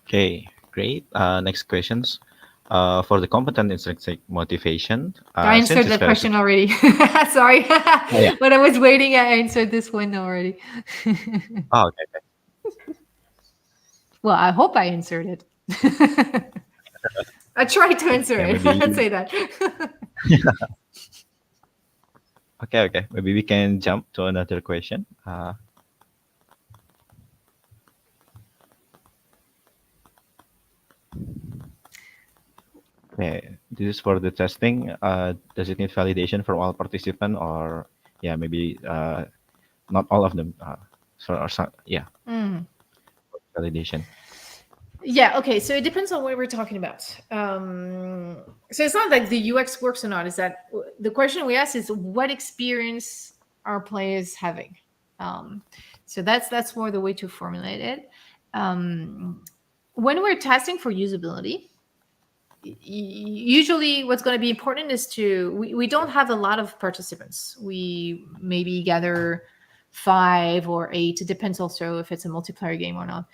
Okay, great. Next questions. For the competent intrinsic motivation, I since answered it's that very question already. Sorry. oh, yeah. When I was waiting, I answered this one already. Oh, okay, okay. Well, I hope I answered it. I tried to answer Yeah, it. maybe. Let's say that. Okay, okay. Maybe we can jump to another question. Okay, this is for the testing. Does it need validation from all participants, or yeah, maybe not all of them? So or some, yeah, Mm. validation. Yeah, okay. So it depends on what we're talking about. So it's not like the UX works or not. Is that the question we ask is what experience are players having? So that's more the way to formulate it. When we're testing for usability, usually what's going to be important is we don't have a lot of participants. We maybe gather 5 or 8. It depends also if it's a multiplayer game or not.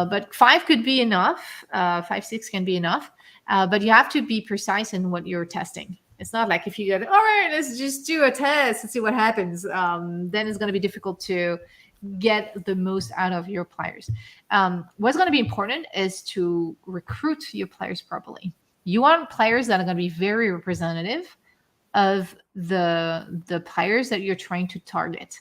But 5 could be enough. 5, 6 can be enough. But you have to be precise in what you're testing. It's not like if you get, all right, let's just do a test and see what happens. Then it's going to be difficult to get the most out of your players. What's going to be important is to recruit your players properly. You want players that are going to be very representative of the players that you're trying to target.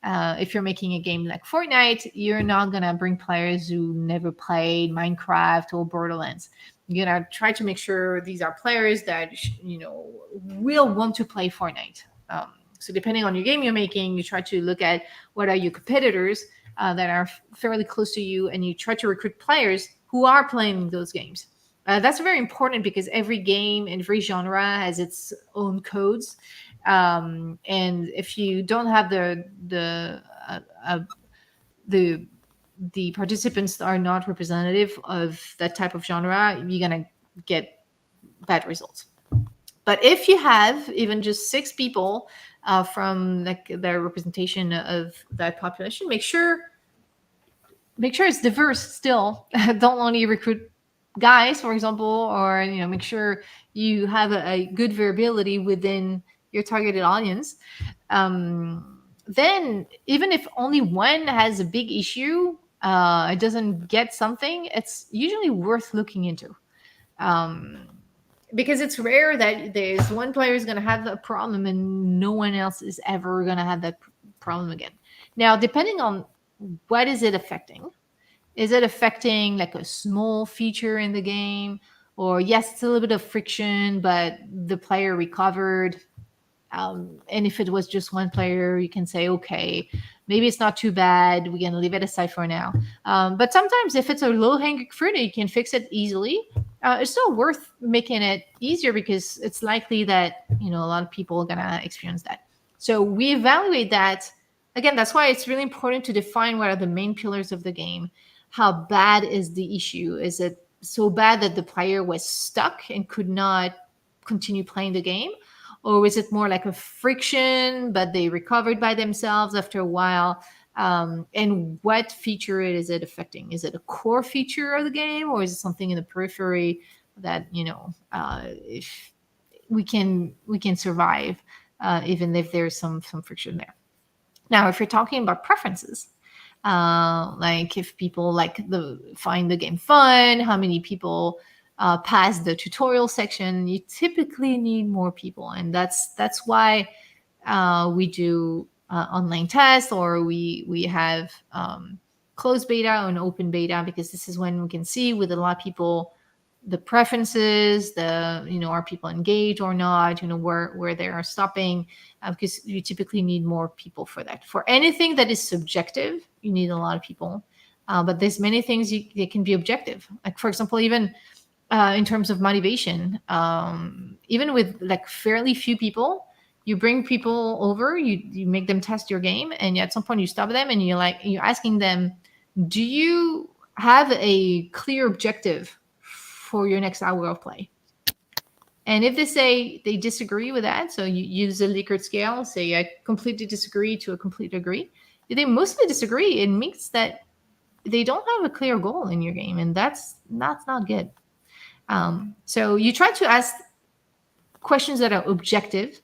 If you're making a game like Fortnite, you're not going to bring players who never played Minecraft or Borderlands. You're going to try to make sure these are players that will want to play Fortnite. So depending on your game you're making, you try to look at what are your competitors that are fairly close to you, and you try to recruit players who are playing those games. That's very important because every game and every genre has its own codes, and if you don't have the participants are not representative of that type of genre, you're gonna get bad results. But if you have even just 6 people from like the representation of that population, make sure it's diverse still. Don't only recruit guys, for example, or make sure you have a good variability within your targeted audience. Then even if only one has a big issue, it doesn't get something, it's usually worth looking into. Um, because it's rare that there's one player is going to have a problem and no one else is ever going to have that problem again. Now, depending on what is it affecting, is it affecting like a small feature in the game, or yes, it's a little bit of friction but the player recovered. And if it was just one player, you can say, okay, maybe it's not too bad. We're going to leave it aside for now. But sometimes if it's a low hanging fruit, you can fix it easily. It's still worth making it easier because it's likely that, a lot of people are going to experience that. So we evaluate that. Again, that's why it's really important to define what are the main pillars of the game. How bad is the issue? Is it so bad that the player was stuck and could not continue playing the game? Or is it more like a friction, but they recovered by themselves after a while? And what feature is it affecting? Is it a core feature of the game, or is it something in the periphery that if we can survive even if there's some friction there? Now, if you're talking about preferences, like if people find the game fun, how many people pass the tutorial section, you typically need more people, and that's why we do online tests, or we have closed beta and open beta, because this is when we can see with a lot of people the preferences, are people engaged or not, where they are stopping, because you typically need more people for that. For anything that is subjective, you need a lot of people, but there's many things that can be objective. Like, for example, even in terms of motivation, even with like fairly few people, you bring people over, you make them test your game, and at some point you stop them and you're asking them, do you have a clear objective for your next hour of play? And if they say they disagree with that, so you use a Likert scale, say I completely disagree to a complete agree. If they mostly disagree, it means that they don't have a clear goal in your game, and that's not good. So you try to ask questions that are objective.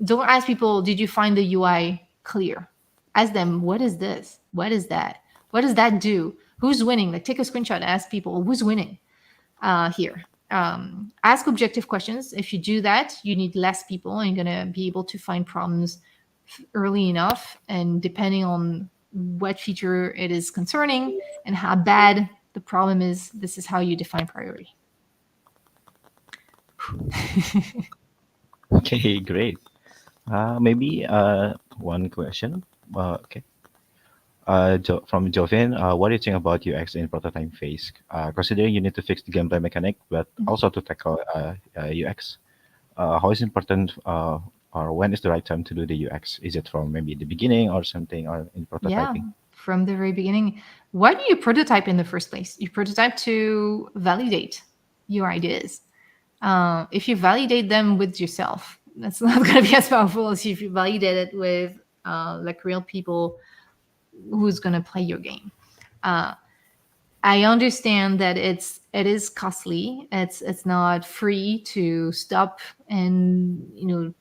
Don't ask people, did you find the UI clear? Ask them, what is this? What is that? What does that do? Who's winning? Like, take a screenshot and ask people, who's winning here? Ask objective questions. If you do that, you need less people, and you're going to be able to find problems early enough. And depending on what feature it is concerning and how bad the problem is, this is how you define priority. Okay, great. Maybe one question. Okay. From Jovin, what do you think about UX in prototype phase? Considering you need to fix the gameplay mechanic, but also to tackle UX, how is important, or when is the right time to do the UX? Is it from maybe the beginning or something, or in Yeah, prototyping? from the very beginning. Why do you prototype in the first place? You prototype to validate your ideas. If you validate them with yourself, that's not going to be as powerful as if you validate it with like real people who's going to play your game. I understand that it is costly. It's not free to stop and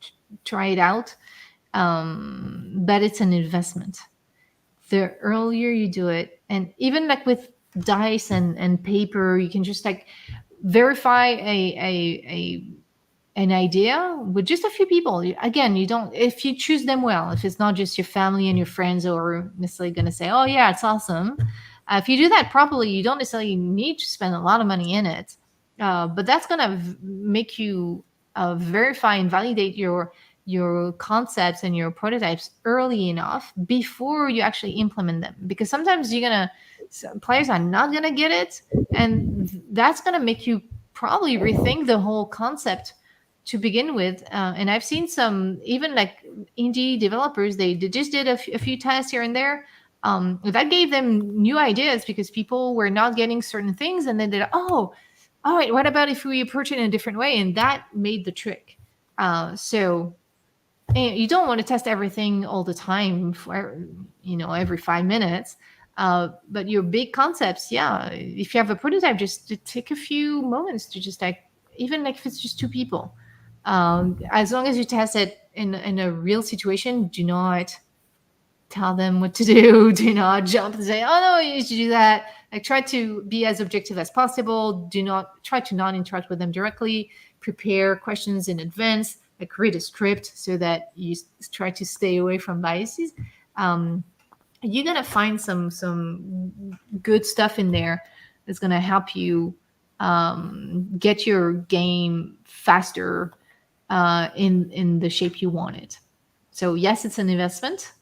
try it out, but it's an investment. The earlier you do it, and even like with dice and paper, you can just like verify an idea with just a few people. Again, you don't, if you choose them well, if it's not just your family and your friends who are necessarily going to say, oh yeah, it's awesome. If you do that properly, you don't necessarily need to spend a lot of money in it, but that's going to make you verify and validate your concepts and your prototypes early enough before you actually implement them, because sometimes players are not going to get it, and that's going to make you probably rethink the whole concept to begin with. And I've seen some even like indie developers, they just did a few tests here and there, that gave them new ideas because people were not getting certain things, and then they're, oh, all right, what about if we approach it in a different way? And that made the trick. So and you don't want to test everything all the time for every 5 minutes. But your big concepts, yeah, if you have a prototype, just to take a few moments to just like, even like if it's just two people, as long as you test it in a real situation, do not tell them what to do. Do not jump and say, "Oh no, you should do that." Like, try to be as objective as possible. Do not try to not interact with them directly. Prepare questions in advance. Like, read a script so that you try to stay away from biases. Um, you're gonna find some good stuff in there that's gonna help you get your game faster in the shape you want it. So yes, it's an investment,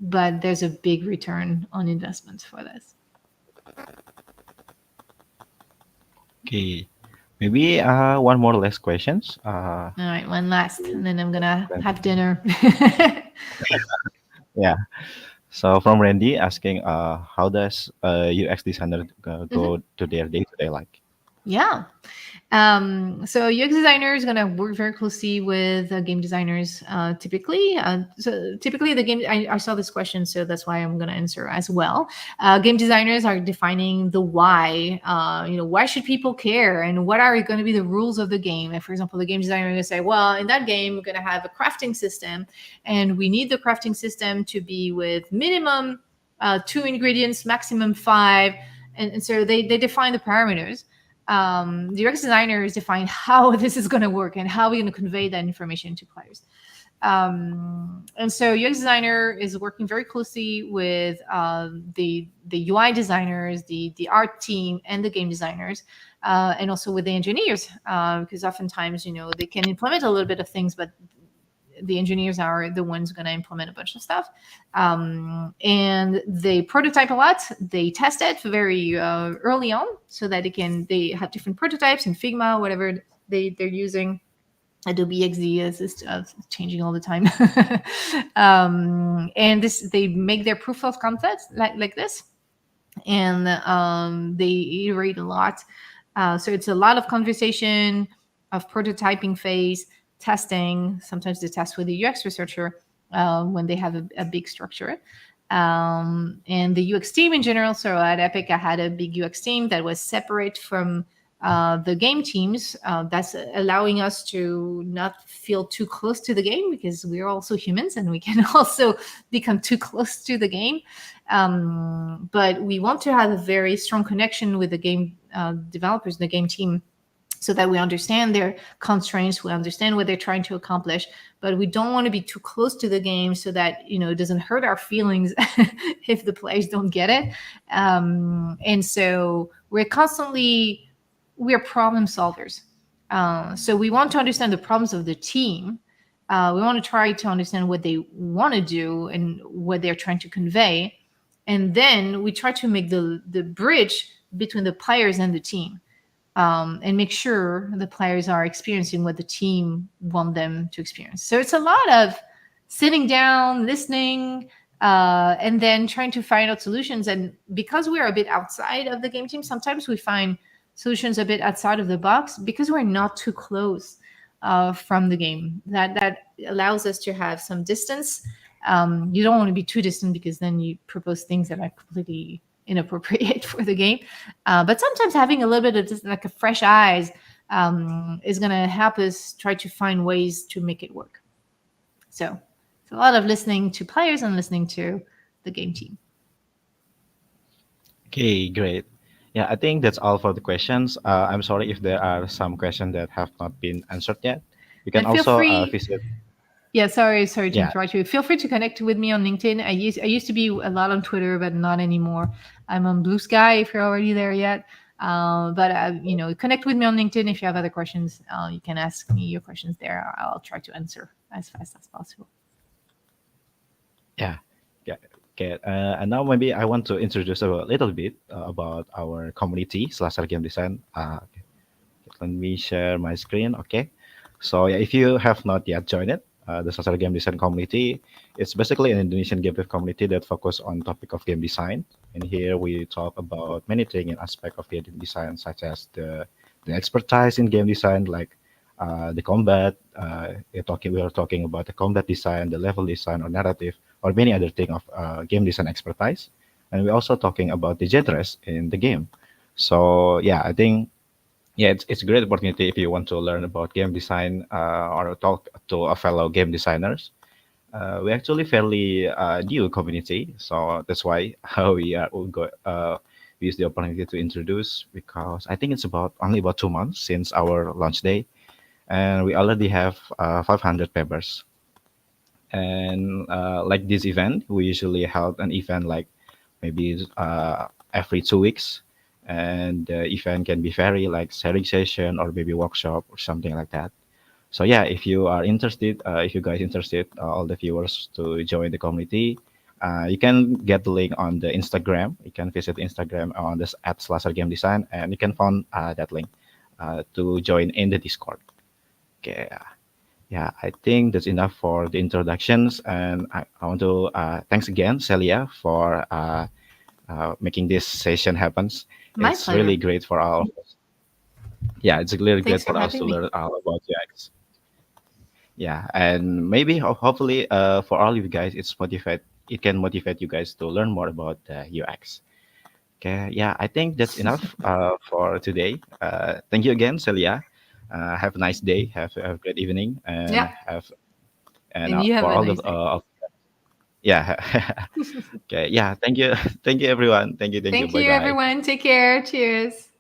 but there's a big return on investment for this. Okay, maybe one more last questions. All right, one last, and then I'm gonna Then- have dinner. yeah. So from Randy asking, how does UX designer Mhm. go to their day-to-day like? Yeah. So UX designer is going to work very closely with game designers. Typically, so typically the game. I saw this question, so that's why I'm going to answer as well. Game designers are defining the why. Why should people care, and what are going to be the rules of the game? If, for example, the game designer is going to say, well, in that game, we're going to have a crafting system, and we need the crafting system to be with minimum two ingredients, maximum five, and so they define the parameters. The UX designers define how this is going to work and how we're going to convey that information to players. And so UX designer is working very closely with the UI designers, the art team, and the game designers, and also with the engineers, because oftentimes they can implement a little bit of things, but the engineers are the ones going to implement a bunch of stuff. And they prototype a lot. They test it very early on so that they have different prototypes in Figma, whatever they're using. Adobe XD is changing all the time. And they make their proof of concept like this, and they iterate a lot. So it's a lot of conversation, of prototyping phase, testing. Sometimes they test with a UX researcher when they have a big structure. And the UX team in general. So at Epic, I had a big UX team that was separate from the game teams. That's allowing us to not feel too close to the game, because we're also humans and we can also become too close to the game. But we want to have a very strong connection with the game developers, the game team, so that we understand their constraints, we understand what they're trying to accomplish, but we don't want to be too close to the game so that it doesn't hurt our feelings if the players don't get it. And so we're problem solvers. So we want to understand the problems of the team. We want to try to understand what they want to do and what they're trying to convey, and then we try to make the bridge between the players and the team, and make sure the players are experiencing what the team want them to experience. So it's a lot of sitting down, listening, and then trying to find out solutions. And because we're a bit outside of the game team, sometimes we find solutions a bit outside of the box because we're not too close from the game. That allows us to have some distance. You don't want to be too distant, because then you propose things that are completely inappropriate for the game. But sometimes having a little bit of just like a fresh eyes is going to help us try to find ways to make it work. So it's a lot of listening to players and listening to the game team. Okay, great. Yeah, I think that's all for the questions. I'm sorry if there are some questions that have not been answered yet. You can And feel also free. visit. Yeah, sorry to Yeah, interrupt you. Feel free to connect with me on LinkedIn. I used to be a lot on Twitter, but not anymore. I'm on Blue Sky if you're already there yet. But connect with me on LinkedIn if you have other questions. You can ask me your questions there. I'll try to answer as fast as possible. yeah, yeah. Okay, and now maybe I want to introduce a little bit about our community slash game design. Okay. Let me share my screen. Okay. So yeah, if you have not yet joined it, the social game design community, it's basically an Indonesian game dev community that focus on topic of game design. And here we talk about many things in aspect of game design, such as the expertise in game design, like the combat. We are talking about the combat design, the level design, or narrative, or many other thing of game design expertise. and we're also talking about the genres in the game. So yeah, I think yeah, it's a great opportunity if you want to learn about game design or talk to a fellow game designers. We're actually fairly new community, so that's why we use the opportunity to introduce because I think it's about only about 2 months since our launch day, and we already have 500 members. And like this event, we usually held an event like maybe every 2 weeks, and the event can be very like sharing session or maybe workshop or something like that. So yeah, if you are interested, if you guys interested, all the viewers to join the community, you can get the link on the Instagram. You can visit Instagram on this at Slasher Game Design, and you can find that link to join in the Discord. Okay. Yeah, I think that's enough for the introductions, and I want to thanks again, Celia, for making this session happens. My It's really pleasure. great for all. Yeah, it's really great Thanks for for us having to me. learn all about UX. Yeah, and maybe hopefully for all of you guys, it can motivate you guys to learn more about UX. Okay, yeah, I think that's enough for today. Thank you again, Celia. Have a nice day. Have a great evening, and Yeah. have and And you have for a all the nice day. yeah. Okay, yeah. Thank you, thank you, everyone. Thank you, thank you. Thank Bye you, bye. everyone. Take care. Cheers.